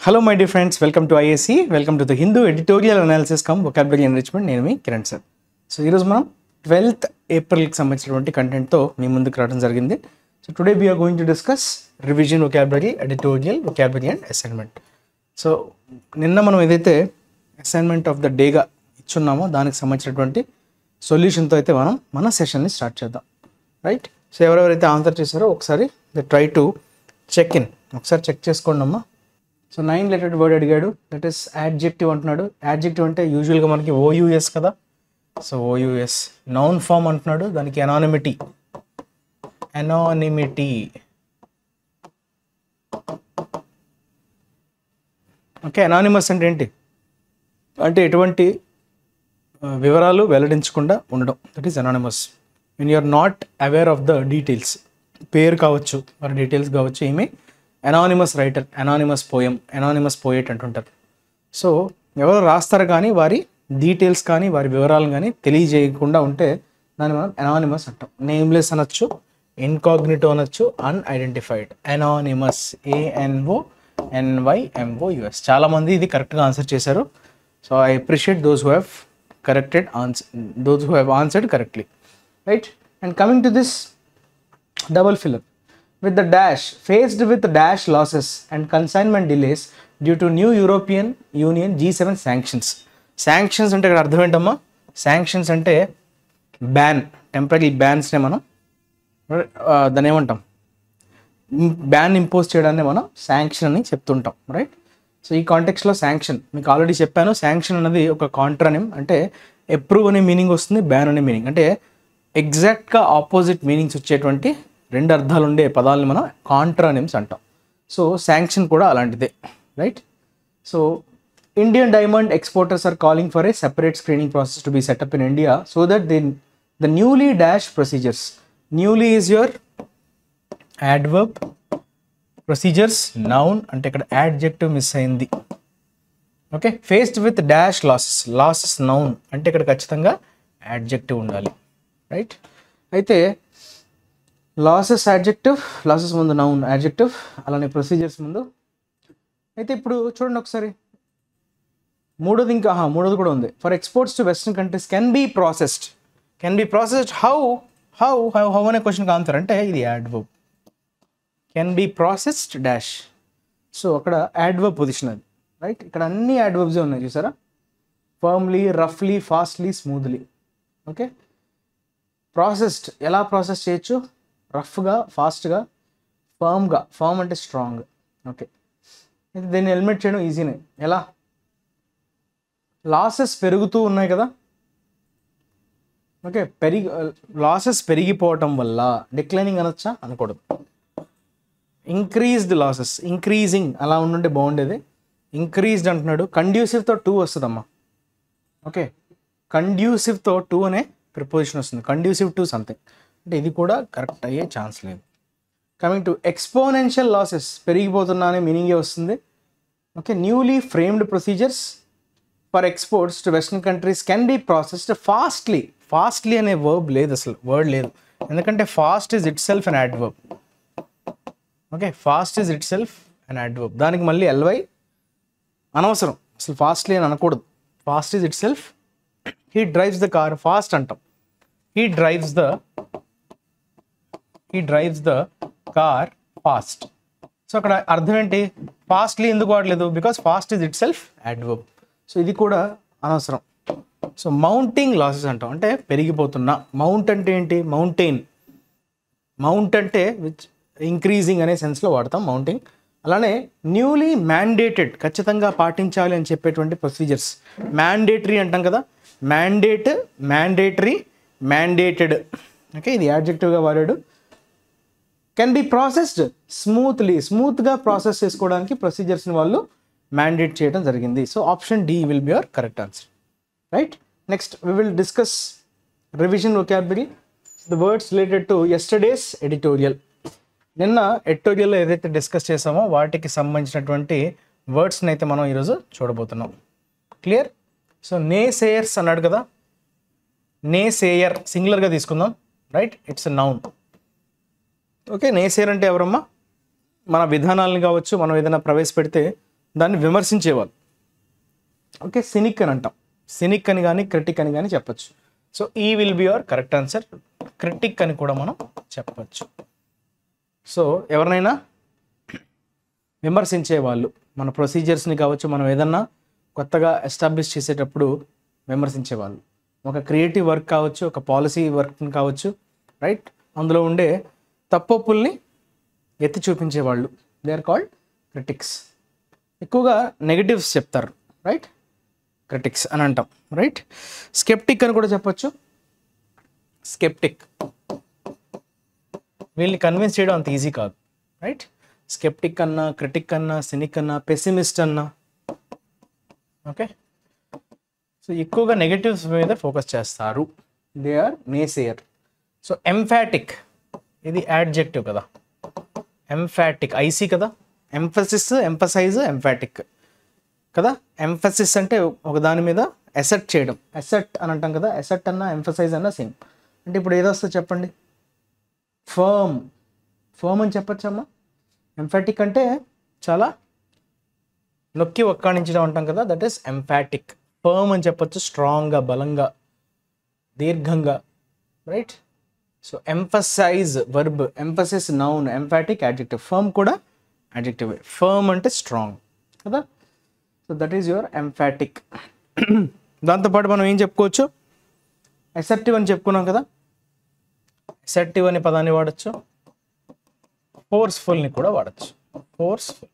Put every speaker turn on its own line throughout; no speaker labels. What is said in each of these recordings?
Hello my dear friends, welcome to IAC, welcome to the Hindu editorial analysis cum vocabulary enrichment. నేను మీ Kiran sir. So ఈరోజు మనం 12th ఏప్రిల్కి సంబంధించినటువంటి కంటెంట్తో మీ ముందుకు రావడం జరిగింది. So today we are going to discuss revision vocabulary, editorial, vocabulary and assignment. So నిన్న మనం ఏదైతే అసైన్మెంట్ ఆఫ్ ద డేగా ఇచ్చున్నామో దానికి సంబంధించినటువంటి సొల్యూషన్తో అయితే మనం మన సెషన్ని స్టార్ట్ చేద్దాం. రైట్. సో ఎవరెవరైతే ఆన్సర్ చేశారో ఒకసారి the try to check in, ఒకసారి చెక్ చేసుకోండి అమ్మా. సో 9 లెటెడ్ వర్డ్ అడిగాడు, దట్ ఈస్ యాడ్జెక్టివ్ అంటున్నాడు. యాడ్జెక్టివ్ అంటే యూజువల్గా మనకి ఓయూఎస్ కదా. సో ఓయూఎస్. నౌన్ ఫామ్ అంటున్నాడు, దానికి ఎనానిమిటీ. ఓకే, ఎనానిమస్ అంటే ఏంటి అంటే ఎటువంటి వివరాలు వెల్లడించకుండా ఉండడం, that is anonymous. When you are not aware of the details, పేరు కావచ్చు మరి డీటెయిల్స్ కావచ్చు, ఏమి anonymous writer, anonymous poem, anonymous poet అంటుంటారు. సో ఎవరు రాస్తారు కానీ వారి డీటెయిల్స్ కానీ వారి వివరాలు కానీ తెలియజేయకుండా ఉంటే దాన్ని మనం ఎనానిమస్ అంటాం. నేమ్లెస్ అనొచ్చు, ఇన్కాగ్నిటో అనొచ్చు, అన్ఐడెంటిఫైడ్. Anonymous, ANONYMOUS. చాలామంది ఇది కరెక్ట్గా ఆన్సర్ చేశారు. So I appreciate those who have answered correctly. Right. And coming to this double filler with the dash, faced with dash losses and consignment delays due to new European Union G7 sanctions. Sanctions అంటే ఇక్కడ అర్థం ఏంటమ్మా? Sanctions అంటే ban, temporary బ్యాన్స్నే మనం దాన్ని ఏమంటాం, ban impose చేయడాన్ని మనం శాంక్షన్ అని చెప్తుంటాం. రైట్. సో ఈ కాంటెక్స్లో శాంక్షన్ మీకు ఆల్రెడీ చెప్పాను. శాంక్షన్ అనేది ఒక కాంట్రానిమ్, అంటే అప్రూవ్ అనే మీనింగ్ వస్తుంది, బ్యాన్ అనే మీనింగ్. అంటే ఎగ్జాక్ట్గా ఆపోజిట్ మీనింగ్స్ వచ్చేటువంటి రెండు అర్థాలు ఉండే పదాలని మనం కాంట్రానిమ్స్ అంటాం. సో శాంక్షన్ కూడా అలాంటిదే. Right. So Indian diamond exporters are calling for a separate screening process to be set up in India so that the newly dash procedures. Newly is your adverb, procedures noun, అంటే ఇక్కడ adjective miss అయింది. Okay. Faced with dash losses, losses noun, అంటే ఇక్కడ ఖచ్చితంగా adjective ఉండాలి. Right. అయితే losses adjective, losses ముందు noun adjective, అలానే ప్రొసీజర్స్ ముందు. అయితే ఇప్పుడు చూడండి ఒకసారి మూడోది, ఇంకా మూడోది కూడా ఉంది. For exports to western countries can be processed how అనే క్వశ్చన్కి ఆన్సర్ అంటే ఇది adverb. Can be processed dash. So అక్కడ యాడ్వర్బ్ పొజిషన్ అది. రైట్. ఇక్కడ అన్ని యాడ్వర్బ్సే ఉన్నాయి చూసారా. ఫర్మ్లీ, రఫ్లీ, ఫాస్ట్లీ, స్మూత్లీ. ఓకే. ప్రాసెస్డ్ ఎలా ప్రాసెస్ చేయొచ్చు? రఫ్గా, ఫాస్ట్గా, ఫర్మ్గా. ఫర్మ్ అంటే స్ట్రాంగ్. ఓకే. దీన్ని ఎలిమినేట్ చేయడం ఈజీనే. ఎలా? లాసెస్ పెరుగుతూ ఉన్నాయి కదా. ఓకే. లాసెస్ పెరిగిపోవటం వల్ల డిక్లైనింగ్ అనొచ్చా? అనకూడదు. ఇంక్రీజ్డ్ లాసెస్, ఇంక్రీజింగ్ అలా ఉండుంటే బాగుండేది. ఇంక్రీజ్డ్ అంటున్నాడు. కండ్యూసివ్తో టూ వస్తుందమ్మా. ఓకే. కండ్యూసివ్తో టూ అనే ప్రిపోజిషన్ వస్తుంది. కండ్యూసివ్ టు సంథింగ్ అంటే ఇది కూడా కరెక్ట్ అయ్యే ఛాన్స్ లేదు. కమింగ్ టు ఎక్స్పోనెన్షియల్ లాసెస్, పెరిగిపోతున్నా అనే మీనింగే వస్తుంది. Okay. Newly framed procedures for exports to western countries can be processed fastly. Fastly అనే వర్బ్ లేదు, అసలు వర్డ్ లేదు. ఎందుకంటే fast is itself an adverb. Okay. Fast is itself an adverb. దానికి మళ్ళీ ఎల్వై అనవసరం, అసలు ఫాస్ట్లీ అని అనకూడదు. Fast is itself. He drives the car, fast అంటాం. He drives the car fast. So అక్కడ అర్థం ఏంటి? ఫాస్ట్లీ ఎందుకు వాడలేదు? Because fast is itself adverb. So ఇది కూడా అనవసరం. సో మౌంటింగ్ లాసెస్ అంటాం, అంటే పెరిగిపోతున్నా. మౌంట్ అంటే ఏంటి? మౌంట్ అంటే విచ్ ఇంక్రీజింగ్ అనే సెన్స్లో వాడతాం మౌంటింగ్. అలానే న్యూలీ మ్యాండేటెడ్, ఖచ్చితంగా పాటించాలి అని చెప్పేటువంటి ప్రొసీజర్స్. మ్యాండేటరీ అంటాం కదా. Mandatory, mandated. ఓకే. ఇది యాడ్జెక్టివ్గా వాడాడు. కెన్ బి ప్రాసెస్డ్ స్మూత్లీ, స్మూత్గా ప్రాసెస్ చేసుకోవడానికి ప్రొసీజర్స్ని వాళ్ళు మ్యాండేట్ చేయడం జరిగింది. So option D will be your correct answer. Right. Next we will discuss revision vocabulary, the words related to yesterday's editorial. నిన్న ఎడిటోరియల్లో ఏదైతే డిస్కస్ చేసామో వాటికి సంబంధించినటువంటి వర్డ్స్ని అయితే మనం ఈరోజు చూడబోతున్నాం. క్లియర్? సో నే సేయర్స్ అన్నాడు కదా. నే సేయర్ సింగులర్గా తీసుకుందాం. రైట్. It's noun. ఓకే. నే సేయర్ అంటే ఎవరమ్మా? మన విధానాలను కావచ్చు, మనం ఏదైనా ప్రవేశపెడితే దాన్ని విమర్శించేవాళ్ళు. ఓకే, సినిక్ అని అంటాం. సినిక్ అని కానీ క్రిటిక్ అని కానీ చెప్పచ్చు. సో ఈ will be your correct answer. Critic అని కూడా మనం చెప్పచ్చు. సో ఎవరినైనా విమర్శించే వాళ్ళు, మన ప్రొసీజర్స్ని కావచ్చు, మనం ఏదన్నా కొత్తగా ఎస్టాబ్లిష్ చేసేటప్పుడు విమర్శించేవాళ్ళు, ఒక క్రియేటివ్ వర్క్ కావచ్చు, ఒక పాలసీ వర్క్ కావచ్చు, రైట్, అందులో ఉండే తప్పొప్పుల్ని ఎత్తి చూపించేవాళ్ళు, దే ఆర్ కాల్డ్ క్రిటిక్స్. ఎక్కువగా నెగటివ్స్ చెప్తారు, రైట్, క్రిటిక్స్ అని అంటాం, రైట్. స్కెప్టిక్ అని కూడా చెప్పచ్చు. స్కెప్టిక్, వీళ్ళని కన్విన్స్ చేయడం అంత ఈజీ కాదు, రైట్. స్కెప్టిక్ అన్నా, క్రిటిక్ అన్నా, సినిక్ అన్నా, పెసిమిస్ట్ అన్నా, ఓకే. సో ఎక్కువగా నెగటివ్స్ మీద ఫోకస్ చేస్తారు, దే ఆర్ నేసేయర్. సో ఎంఫాటిక్, ఇది యాడ్జెక్టివ్ కదా, ఎంఫాటిక్ ఐసీ కదా, ఎంఫసిస్, ఎంఫసైజ్, ఎంఫాటిక్ కదా. ఎంఫసిస్ అంటే ఒక దాని మీద ఎసెట్ చేయడం, ఎసెట్ అని అంటాం కదా. ఎసెట్ అన్నా ఎంఫసైజ్ అన్నా సేమ్. అంటే ఇప్పుడు ఏదో వస్తుంది చెప్పండి, ఫర్మ్, ఫర్మ్ అని చెప్పచ్చమ్మా. ఎంఫాటిక్ అంటే చాలా నొక్కి ఒక్కాణించడం అంటాం కదా, దట్ ఈస్ ఎంఫాటిక్. ఫర్మ్ అని చెప్పచ్చు, స్ట్రాంగ్గా, బలంగా, దీర్ఘంగా, right. So emphasise verb, emphasis noun, emphatic adjective, firm కూడా యాడ్జెక్టివ్. ఫర్మ్ అంటే స్ట్రాంగ్ కదా. So that is your emphatic. దాంతోపాటు మనం ఏం చెప్పుకోవచ్చు, అసర్టివ్ అని చెప్పుకున్నాం కదా. అసర్టివ్ అనే పదాన్ని వాడచ్చు, ఫోర్స్ఫుల్ని కూడా వాడచ్చు, forceful,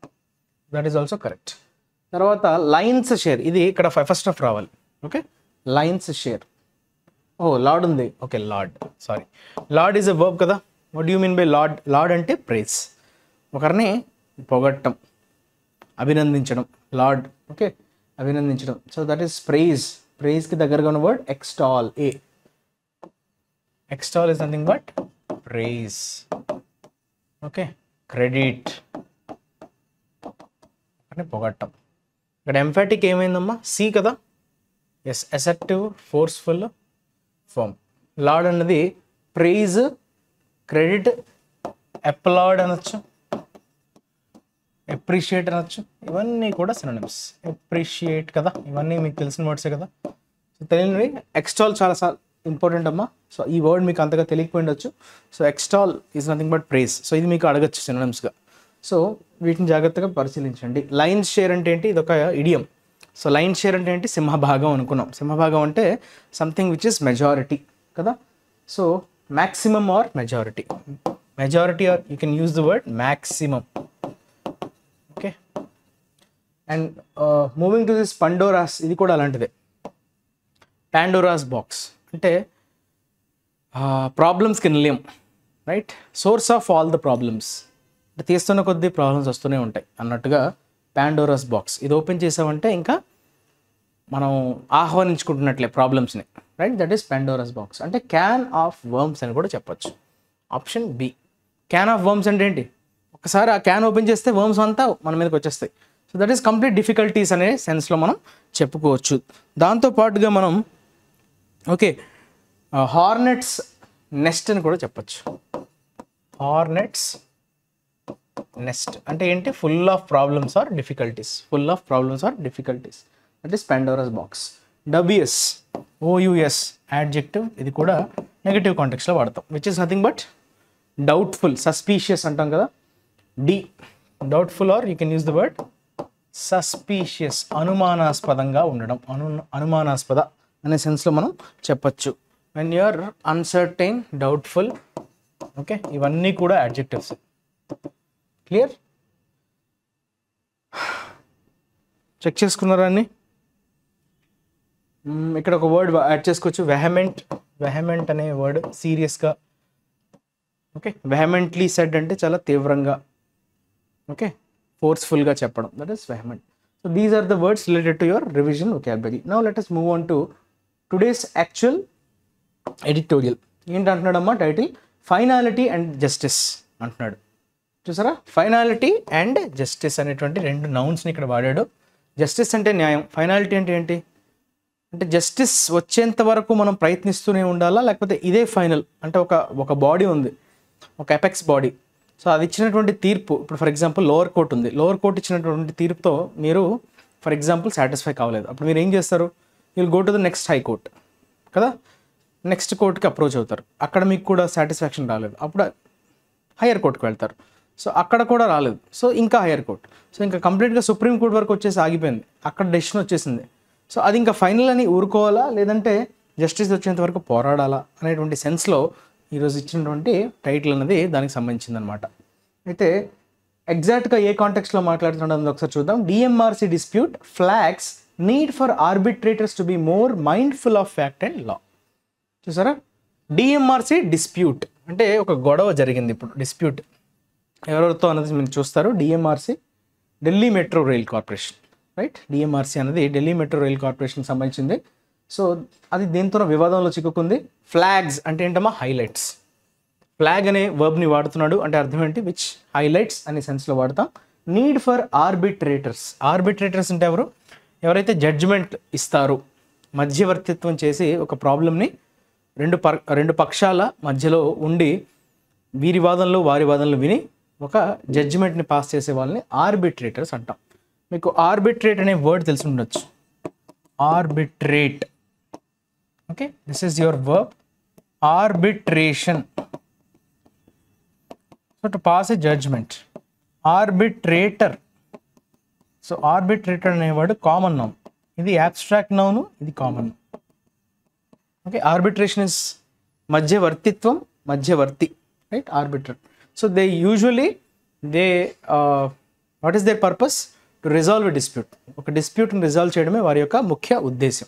that is also correct. తర్వాత లైన్స్ షేర్, ఇది ఇక్కడ ఫస్ట్ ఆఫ్ రావాలి, ఓకే. లైన్స్ షేర్, ఓ లార్డ్ ఉంది, okay, laud, sorry, laud is a verb కదా. What you mean by laud? Laud అంటే ప్రైజ్, ఒకరిని పొగట్టం, అభినందించడం, లార్డ్, ఓకే, అభినందించడం. So that is praise. ప్రైజ్కి దగ్గరగా ఉన్న word extol, A. Extol is nothing but praise, okay. Credit అంటే పొగట్టం. ఇక్కడ ఎంఫాటిక్ ఏమైందమ్మా, సి కదా. Yes, assertive, forceful, firm. Laud అన్నది ప్రైజ్, క్రెడిట్, అప్లాడ్ అనొచ్చు, అప్రిషియేట్ అనొచ్చు, ఇవన్నీ కూడా సినోనిమ్స్. అప్రిషియేట్ కదా, ఇవన్నీ మీకు తెలిసిన వర్డ్సే కదా. సో తెలియనివి. ఎక్స్టాల్ చాలా ఇంపార్టెంట్ అమ్మా. సో ఈ వర్డ్ మీకు అంతగా తెలియకపోయిండొచ్చు. So extol is nothing but praise. So ఇది మీకు అడగచ్చు సినోనిమ్స్గా. సో వీటిని జాగ్రత్తగా పరిశీలించండి. లైన్స్ షేర్ అంటే ఏంటి? ఇది ఒక ఇడియం. సో లైన్ షేర్ అంటే ఏంటి? సింహభాగం అనుకున్నాం. సింహభాగం అంటే సంథింగ్ విచ్ ఇస్ మెజారిటీ కదా. So maximum or majority. Majority or you can use the word maximum. Okay. And moving to this Pandora's, ఇది కూడా అలాంటిదే. పాండోరాస్ బాక్స్ అంటే ప్రాబ్లమ్స్కి నిలయం, right? Source of all the problems అంటే తీస్తున్న కొద్దీ ప్రాబ్లమ్స్ వస్తూనే ఉంటాయి అన్నట్టుగా పాండోరాస్ బాక్స్. ఇది ఓపెన్ చేసామంటే ఇంకా మనం ఆహ్వానించుకుంటున్నట్లే ప్రాబ్లమ్స్ని, right? That is Pandora's box. అంటే క్యాన్ ఆఫ్ వర్మ్స్ అని కూడా చెప్పచ్చు. Option B. Can of worms అంటే ఏంటి? ఒకసారి ఆ క్యాన్ ఓపెన్ చేస్తే వర్మ్స్ అంతా మన మీదకి వచ్చేస్తాయి. So that is complete difficulties అనే సెన్స్లో మనం చెప్పుకోవచ్చు. దాంతోపాటుగా మనం ఓకే హార్నెట్స్ నెస్ట్ అని కూడా చెప్పచ్చు. హార్నెట్స్ నెస్ట్ అంటే ఏంటి? Full of problems or difficulties. Full of problems or difficulties, that is Pandora's box. Dubious adjective, ఇది కూడా నెగటివ్ కాంటెక్స్లో వాడతాం, which is nothing but doubtful, suspicious అంటాం కదా. D, doubtful or you can use the word suspicious, అనుమానాస్పదంగా ఉండడం, అనుమానాస్పద అనే సెన్స్లో మనం చెప్పచ్చు. When you are uncertain, doubtful, okay, ఇవన్నీ కూడా యాడ్జెక్టివ్స్. క్లియర్? చెక్ చేసుకున్నారా అన్ని? ఇక్కడ ఒక వర్డ్ యాడ్ చేసుకోవచ్చు, వెహమెంట్. వెహమెంట్ అనే వర్డ్ సీరియస్గా, ఓకే. వెహమెంట్లీ సెడ్ అంటే చాలా తీవ్రంగా, ఓకే, ఫోర్స్ఫుల్గా చెప్పడం, that is vehement. So these are the words related to your revision vocabulary. Now let us move on to today's actual editorial. ఏంటంటున్నాడమ్మా టైటిల్? ఫైనాలిటీ అండ్ జస్టిస్ అంటున్నాడు. చూసారా? ఫైనాలిటీ అండ్ జస్టిస్ అనేటువంటి రెండు నౌన్స్ని ఇక్కడ వాడాడు. జస్టిస్ అంటే న్యాయం, ఫైనాలిటీ అంటే ఏంటి అంటే జస్టిస్ వచ్చేంత వరకు మనం ప్రయత్నిస్తూనే ఉండాలా, లేకపోతే ఇదే ఫైనల్ అంటే ఒక బాడీ ఉంది, ఒక ఎపెక్స్ బాడీ, సో అది ఇచ్చినటువంటి తీర్పు, ఇప్పుడు ఫర్ ఎగ్జాంపుల్ లోవర్ కోర్ట్ ఉంది, లోవర్ కోర్ట్ ఇచ్చినటువంటి తీర్పుతో మీరు ఫర్ ఎగ్జాంపుల్ సాటిస్ఫై కావలేదు, అప్పుడు మీరు ఏం చేస్తారు, will go to the next high court కదా, నెక్స్ట్ కోర్ట్కి అప్రోచ్ అవుతారు, అక్కడ మీకు కూడా సాటిస్ఫాక్షన్ రాలేదు, అప్పుడు హయ్యర్ కోర్ట్కి వెళ్తారు, సో అక్కడ కూడా రాలేదు, సో ఇంకా హయ్యర్ కోర్ట్, సో ఇంకా కంప్లీట్గా సుప్రీం కోర్ట్ వరకు వచ్చేసి ఆగిపోయింది, అక్కడ డెసిషన్ వచ్చేసింది, సో అది ఇంకా ఫైనల్ అని ఊరుకోవాలా లేదంటే జస్టిస్ వచ్చేంత వరకు పోరాడాలా అనేటువంటి సెన్స్లో ఈరోజు ఇచ్చినటువంటి టైటిల్ అనేది దానికి సంబంధించింది అనమాట. అయితే ఎగ్జాక్ట్గా ఏ కాంటెక్స్లో మాట్లాడుతుండో ఒకసారి చూద్దాం. DMRC dispute flags need for arbitrators to be more mindful of fact and law. చూసారా, డిఎంఆర్సి డిస్ప్యూట్ అంటే ఒక గొడవ జరిగింది, ఇప్పుడు డిస్ప్యూట్ ఎవరెవరితో అనేది మీరు చూస్తారు. DMRC Delhi metro rail corporation, right, DMRC అనేది ఢిల్లీ మెట్రో రైల్ కార్పొరేషన్కి సంబంధించింది. సో అది దేంతో వివాదంలో చిక్కుకుంది. ఫ్లాగ్స్ అంటే ఏంటమ్మా, హైలైట్స్. ఫ్లాగ్ అనే వర్బ్ని వాడుతున్నాడు అంటే అర్థం ఏంటి, విచ్ హైలైట్స్ అనే సెన్స్లో వాడతాం. నీడ్ ఫర్ ఆర్బిట్రేటర్స్, ఆర్బిట్రేటర్స్ అంటే ఎవరు, ఎవరైతే జడ్జిమెంట్ ఇస్తారు, మధ్యవర్తిత్వం చేసి ఒక ప్రాబ్లమ్ని రెండు పక్షాల మధ్యలో ఉండి వీరి వాదనలు వారి వాదనలు విని ఒక జడ్జిమెంట్ని పాస్ చేసే వాళ్ళని ఆర్బిట్రేటర్స్ అంటాం. మీకు ఆర్బిట్రేట్ అనే వర్డ్ తెలిసి ఉండొచ్చు, arbitrate. Okay, this is your verb arbitration. So to pass a judgment, arbitrator. So arbitrator అనేవాడు కామన్ నౌన్, ఇది యాబ్స్ట్రాక్ట్ నౌన్, ఇది కామన్. ఓకే, ఆర్బిట్రేషన్ ఇస్ మధ్యవర్తిత్వం, మధ్యవర్తి, right, arbitrator. So they usually what is their purpose, to resolve a dispute. ఒక డిస్ప్యూట్ని resolve చేయడమే వారి యొక్క ముఖ్య ఉద్దేశం.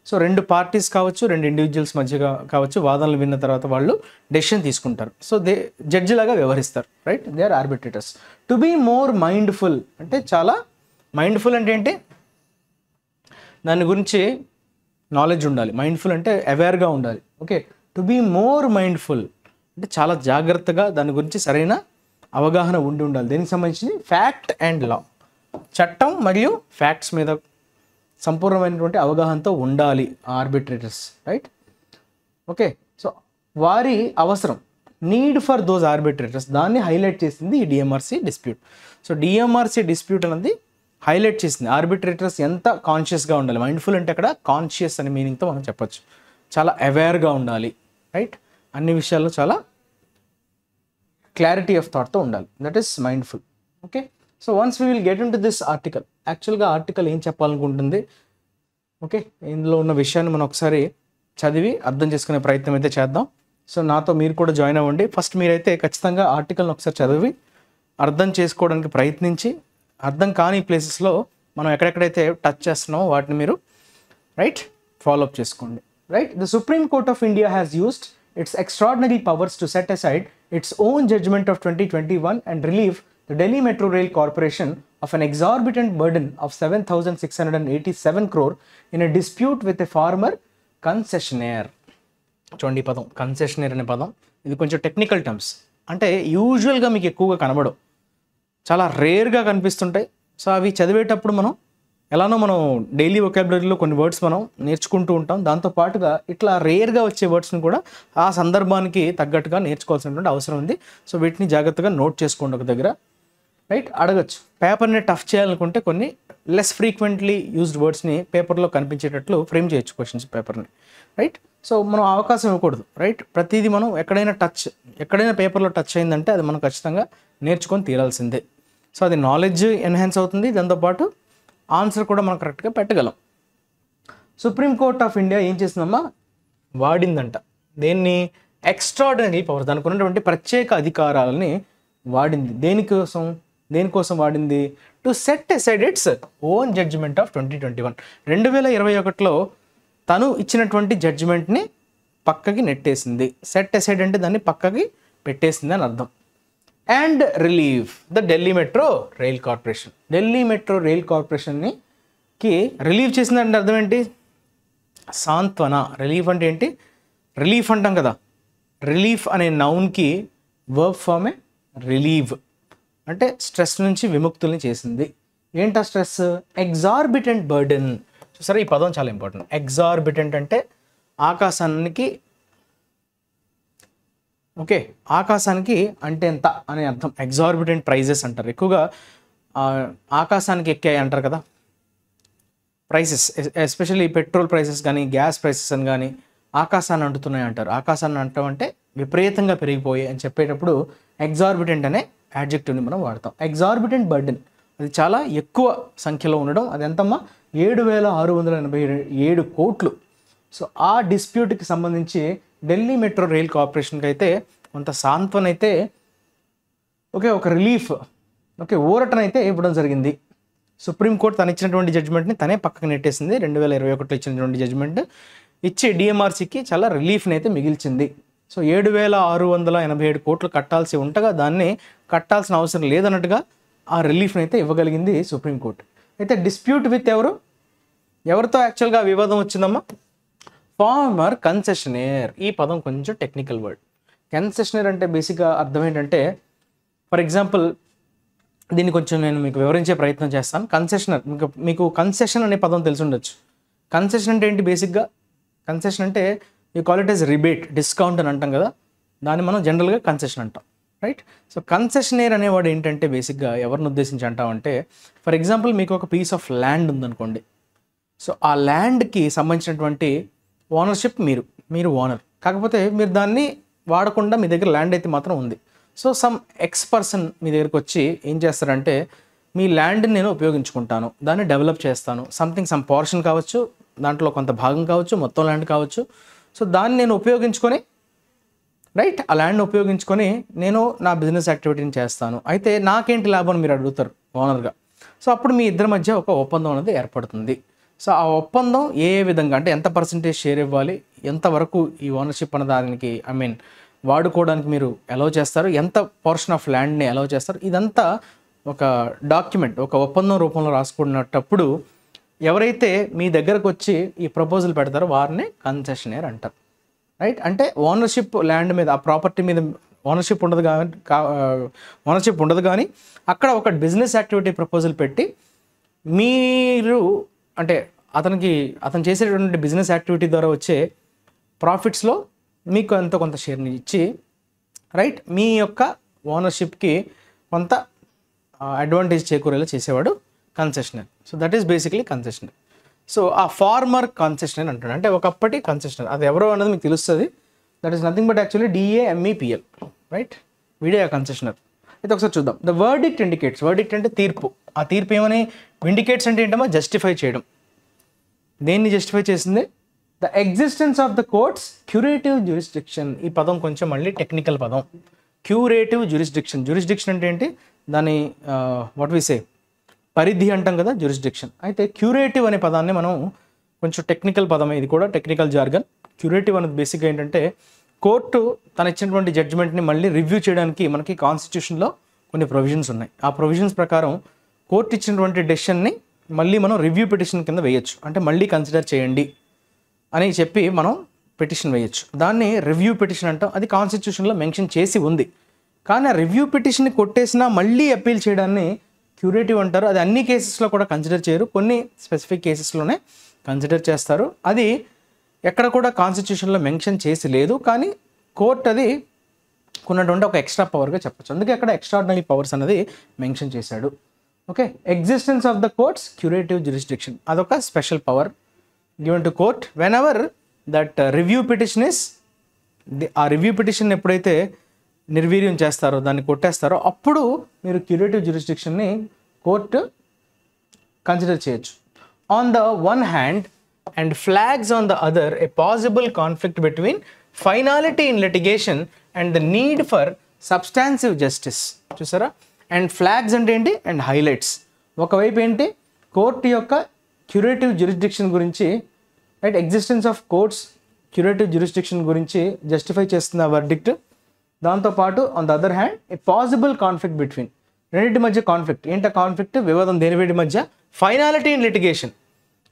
సో రెండు పార్టీస్ కావచ్చు, రెండు ఇండివిజువల్స్ మధ్యగా కావచ్చు, వాదనలు విన్న తర్వాత వాళ్ళు డెసిషన్ తీసుకుంటారు. సో దే జడ్జి లాగా వ్యవహరిస్తారు, right, they are arbitrators. To be more mindful అంటే చాలా మైండ్ఫుల్ అంటే ఏంటి, దాని గురించి నాలెడ్జ్ ఉండాలి. మైండ్ఫుల్ అంటే అవేర్గా ఉండాలి. Okay, to be more mindful అంటే చాలా జాగ్రత్తగా దాని గురించి సరైన అవగాహన ఉండాలి. దీనికి సంబంధించి ఫ్యాక్ట్ అండ్ లా, చట్టం మరియు ఫ్యాక్ట్స్ మీద సంపూర్ణమైనటువంటి అవగాహనతో ఉండాలి ఆర్బిట్రేటర్స్, రైట్. ఓకే, సో వారి అవసరం, నీడ్ ఫర్ దోస్ ఆర్బిట్రేటర్స్, దాన్ని హైలైట్ చేసింది ఈ డిఎంఆర్సి డిస్ప్యూట్. సో డిఎంఆర్సి డిస్ప్యూట్ అనేది హైలైట్ చేసింది ఆర్బిట్రేటర్స్ ఎంత కాన్షియస్గా ఉండాలి. మైండ్ఫుల్ అంటే అక్కడ కాన్షియస్ అనే మీనింగ్తో మనం చెప్పొచ్చు, చాలా అవేర్గా ఉండాలి, రైట్, అన్ని విషయాల్లో చాలా క్లారిటీ ఆఫ్ థాట్తో ఉండాలి, that is mindful. Okay, so once we will get in to this article, యాక్చువల్గా ఆర్టికల్ ఏం చెప్పాలనుకుంటుంది, ఓకే, ఇందులో ఉన్న విషయాన్ని మనం ఒకసారి చదివి అర్థం చేసుకునే ప్రయత్నం అయితే చేద్దాం. సో నాతో మీరు కూడా జాయిన్ అవ్వండి. ఫస్ట్ మీరైతే ఖచ్చితంగా ఆర్టికల్ని ఒకసారి చదివి అర్థం చేసుకోవడానికి ప్రయత్నించి, అర్థం కాని ప్లేసెస్లో మనం ఎక్కడెక్కడైతే టచ్ చేస్తున్నామో వాటిని మీరు రైట్ ఫాలోఅప్ చేసుకోండి. Right, the supreme court of India has used its extraordinary powers to set aside its own judgment of 2021 and relieve the Delhi Metro Rail Corporation of an exorbitant burden of 7,687 crore in a dispute with a former concessionaire. చూడండి ఈ పదం కన్సెషనర్ అనే పదం, ఇది కొంచెం technical terms, అంటే యూజువల్గా మీకు ఎక్కువగా కనబడవు, చాలా రేర్గా కనిపిస్తుంటాయి. సో అవి చదివేటప్పుడు మనం ఎలానో మనం డైలీ వొకాబులరీలో కొన్ని వర్డ్స్ మనం నేర్చుకుంటూ ఉంటాం, దాంతోపాటుగా ఇట్లా రేర్గా వచ్చే వర్డ్స్ని కూడా ఆ సందర్భానికి తగ్గట్టుగా నేర్చుకోవాల్సినటువంటి అవసరం ఉంది. సో వీటిని జాగ్రత్తగా నోట్ చేసుకోండి ఒక దగ్గర, రైట్. అడగచ్చు, పేపర్ని టఫ్ చేయాలనుకుంటే కొన్ని లెస్ ఫ్రీక్వెంట్లీ యూజ్డ్ వర్డ్స్ని పేపర్లో కనిపించేటట్లు ఫ్రేమ్ చేయొచ్చు క్వశ్చన్స్ పేపర్ని, రైట్. సో మనం అవకాశం ఇవ్వకూడదు, రైట్. ప్రతిదీ మనం ఎక్కడైనా పేపర్లో టచ్ అయిందంటే అది మనం ఖచ్చితంగా నేర్చుకొని తీరాల్సిందే. సో అది నాలెడ్జ్ ఎన్హాన్స్ అవుతుంది, దాంతోపాటు ఆన్సర్ కూడా మనం కరెక్ట్గా పెట్టగలం. సుప్రీం కోర్ట్ ఆఫ్ ఇండియా ఏం చేసిందమ్మా, వాడిందంట దేన్ని, ఎక్స్ట్రాడినరీ పవర్, దానికి ఉన్నటువంటి ప్రత్యేక అధికారాలని వాడింది. దేనికోసం వాడింది, to set aside its own judgement of 2021. 2021లో తను ఇచ్చినటువంటి జడ్జిమెంట్ని పక్కకి నెట్టేసింది. సెట్ అసైడ్ అంటే దాన్ని పక్కకి పెట్టేసింది అని అర్థం. And relieve the Delhi metro rail corporation, Delhi metro rail కార్పొరేషన్కి రిలీవ్ చేసిందంటే అర్థం ఏంటి, సాంత్వన. రిలీఫ్ అంటే ఏంటి, రిలీఫ్ అంటాం కదా, రిలీఫ్ అనే నౌన్కి వర్బ్ ఫామే రిలీవ్, అంటే స్ట్రెస్ నుంచి విముక్తుల్ని చేసింది. ఏంటా స్ట్రెస్, ఎగ్జార్బిటెంట్ బర్డెన్. చూసారా, ఈ పదం చాలా ఇంపార్టెంట్. ఎగ్జార్బిటెంట్ అంటే ఆకాశానికి ఓకే, ఆకాశానికి అంటే ఎంత అనే అర్థం. ఎగ్జార్బిటెంట్ ప్రైజెస్ అంటారు. ఎక్కువగా ఆకాశానికి ఎక్కాయి అంటారు కదా ప్రైసెస్, ఎస్పెషల్లీ పెట్రోల్ ప్రైసెస్ కానీ గ్యాస్ ప్రైసెస్ అని కానీ ఆకాశాన్ని అంటుతున్నాయి అంటారు. ఆకాశాన్ని అంటాం అంటే విపరీతంగా పెరిగిపోయాయి అని చెప్పేటప్పుడు ఎగ్జార్బిటెంట్ అనే యాడ్జెక్టివ్ని మనం వాడతాం. ఎగ్జార్బిటెంట్ అది చాలా ఎక్కువ సంఖ్యలో ఉండడం. అది ఎంతమ్మా? 7,687 కోట్లు. సో ఆ డిస్ప్యూట్కి సంబంధించి ఢిల్లీ మెట్రో రైల్ కార్పొరేషన్కి అయితే కొంత సాంత్వన అయితే ఒక రిలీఫ్ ఊరటనైతే ఇవ్వడం జరిగింది. సుప్రీంకోర్టు తను ఇచ్చినటువంటి జడ్జిమెంట్ని తనే పక్కకు నెట్టేసింది. 2021లో ఇచ్చినటువంటి జడ్జిమెంట్ ఇచ్చి డిఎంఆర్సీకి చాలా రిలీఫ్ని అయితే మిగిల్చింది. సో 7,687 కోట్లు కట్టాల్సి ఉండగా దాన్ని కట్టాల్సిన అవసరం లేదన్నట్టుగా ఆ రిలీఫ్ని అయితే ఇవ్వగలిగింది సుప్రీంకోర్టు. అయితే డిస్ప్యూట్ విత్ ఎవరితో యాక్చువల్గా వివాదం వచ్చిందమ్మా? ఫార్మర్ కన్సెషనేర్. ఈ పదం కొంచెం టెక్నికల్ వర్డ్. కన్సెషనర్ అంటే బేసిక్గా అర్థం ఏంటంటే, ఫర్ ఎగ్జాంపుల్ దీన్ని కొంచెం నేను మీకు వివరించే ప్రయత్నం చేస్తాను. కన్సెషనర్, మీకు కన్సెషన్ అనే పదం తెలిసి ఉండొచ్చు. కన్సెషన్ అంటే ఏంటి? బేసిక్గా కన్సెషన్ అంటే you call it as rebate, discount అని అంటాం కదా, దాన్ని మనం జనరల్గా కన్సెషన్ అంటాం, రైట్? సో కన్సెషనేర్ అనేవాడు ఏంటంటే బేసిక్గా ఎవరిని ఉద్దేశించి అంటామంటే, ఫర్ ఎగ్జాంపుల్ మీకు ఒక పీస్ ఆఫ్ ల్యాండ్ ఉందనుకోండి. సో ఆ ల్యాండ్కి సంబంధించినటువంటి ఓనర్షిప్ మీరు ఓనర్, కాకపోతే మీరు దాన్ని వాడకుండా మీ దగ్గర ల్యాండ్ అయితే మాత్రం ఉంది. సో సమ్ ఎక్స్ పర్సన్ మీ దగ్గరికి వచ్చి ఏం చేస్తారంటే, మీ ల్యాండ్ని నేను ఉపయోగించుకుంటాను, దాన్ని డెవలప్ చేస్తాను, సమ్ పోర్షన్ కావచ్చు, దాంట్లో కొంత భాగం కావచ్చు, మొత్తం ల్యాండ్ కావచ్చు. సో దాన్ని నేను ఉపయోగించుకొని, రైట్, ఆ ల్యాండ్ని ఉపయోగించుకొని నేను నా బిజినెస్ యాక్టివిటీని చేస్తాను. అయితే నాకేంటి లాభం మీరు అడుగుతారు ఓనర్గా. సో అప్పుడు మీ ఇద్దరి మధ్య ఒక ఒప్పందం అనేది ఏర్పడుతుంది. సో ఆ ఒప్పందం ఏ విధంగా అంటే ఎంత పర్సంటేజ్ షేర్ ఇవ్వాలి, ఎంతవరకు ఈ ఓనర్షిప్ అన్న దానికి వాడుకోవడానికి మీరు అలౌ చేస్తారు, ఎంత పోర్షన్ ఆఫ్ ల్యాండ్ని అలౌ చేస్తారు, ఇదంతా ఒక డాక్యుమెంట్, ఒక ఒప్పందం రూపంలో రాసుకున్నప్పుడు ఎవరైతే మీ దగ్గరకు వచ్చి ఈ ప్రపోజల్ పెడతారో వారిని కన్సెషనర్ అంటారు, రైట్? అంటే ఓనర్షిప్ ల్యాండ్ మీద, ఆ ప్రాపర్టీ మీద ఓనర్షిప్ ఉండదు కానీ అక్కడ ఒక బిజినెస్ యాక్టివిటీ ప్రపోజల్ పెట్టి మీరు అంటే అతను చేసేటువంటి బిజినెస్ యాక్టివిటీ ద్వారా వచ్చే ప్రాఫిట్స్లో మీకు ఎంతో కొంత షేర్ని ఇచ్చి, రైట్, మీ యొక్క ఓనర్షిప్కి కొంత అడ్వాంటేజ్ చేకూరేలా చేసేవాడు concessioner. So that is basically concessioner. So ఆ ఫార్మర్ కన్సెషనర్ అంటాడు, అంటే ఒకప్పటి కన్సెషనర్. అది ఎవరో అన్నది మీకు తెలుస్తుంది. That is nothing but actually DAMEPL, right, video concessioner. అయితే ఒకసారి చూద్దాం. The verdict indicates. వర్డిక్ట్ అంటే తీర్పు. ఆ తీర్పు ఏమని? ఇండికేట్స్ అంటే ఏంటమ్మా? జస్టిఫై చేయడం. దేన్ని జస్టిఫై చేసింది? The existence of the courts curative jurisdiction. ఈ పదం కొంచెం మళ్ళీ టెక్నికల్ పదం. Curative jurisdiction. జ్యూరిస్డిక్షన్ అంటే ఏంటి? దాని వాట్ వి సే పరిధి అంటాం కదా, జ్యూరిస్డిక్షన్. అయితే క్యూరేటివ్ అనే పదాన్ని మనం కొంచెం టెక్నికల్ పదమే, ఇది కూడా టెక్నికల్ జార్గన్. క్యూరేటివ్ అనేది బేసిక్గా ఏంటంటే, కోర్టు తను ఇచ్చినటువంటి జడ్జిమెంట్ని మళ్ళీ రివ్యూ చేయడానికి మనకి కాన్స్టిట్యూషన్లో కొన్ని ప్రొవిజన్స్ ఉన్నాయి. ఆ ప్రొవిజన్స్ ప్రకారం కోర్టు ఇచ్చినటువంటి డెసిషన్ని మళ్ళీ మనం రివ్యూ పిటిషన్ కింద వేయచ్చు. అంటే మళ్ళీ కన్సిడర్ చేయండి అని చెప్పి మనం పిటిషన్ వేయచ్చు. దాన్ని రివ్యూ పిటిషన్ అంటాం. అది కాన్స్టిట్యూషన్లో మెన్షన్ చేసి ఉంది. కానీ ఆ రివ్యూ పిటిషన్ని కొట్టేసినా మళ్ళీ అప్పీల్ చేయడాన్ని క్యూరేటివ్ అంటారు. అది అన్ని కేసెస్లో కూడా కన్సిడర్ చేయరు, కొన్ని స్పెసిఫిక్ కేసెస్లోనే కన్సిడర్ చేస్తారు. అది ఎక్కడ కూడా కాన్స్టిట్యూషన్లో మెన్షన్ చేసి లేదు, కానీ కోర్టు అది కొన్నటువంటి ఒక ఎక్స్ట్రా పవర్గా చెప్పచ్చు. అందుకే అక్కడ ఎక్స్ట్రాడినరీ పవర్స్ అనేది మెన్షన్ చేశాడు. Okay, existence of the courts curative jurisdiction, అదొక special power given to court whenever that review petition is, ఆ రివ్యూ పిటిషన్ ఎప్పుడైతే నిర్వీర్యం చేస్తారో, దాన్ని కొట్టేస్తారో, అప్పుడు మీరు క్యూరేటివ్ జ్యూరిస్డిక్షన్ని కోర్టు కన్సిడర్ చేయొచ్చు. On the one hand and flags on the other a possible conflict between finality in litigation and the need for substantive justice. చూసారా? అండ్ ఫ్లాగ్స్ అంటే ఏంటి? And highlights. ఒకవైపు ఏంటి? కోర్టు యొక్క క్యూరేటివ్ జ్యూరిస్డిక్షన్ గురించి, right, existence of courts curative jurisdiction గురించి justify చేస్తున్న verdict. దాంతోపాటు on the other hand a possible conflict between, రెండింటి మధ్య కాన్ఫ్లిక్ట్. ఏంటి కాన్ఫ్లిక్ట్? వివాదం దేని వీటి మధ్య? Finality in litigation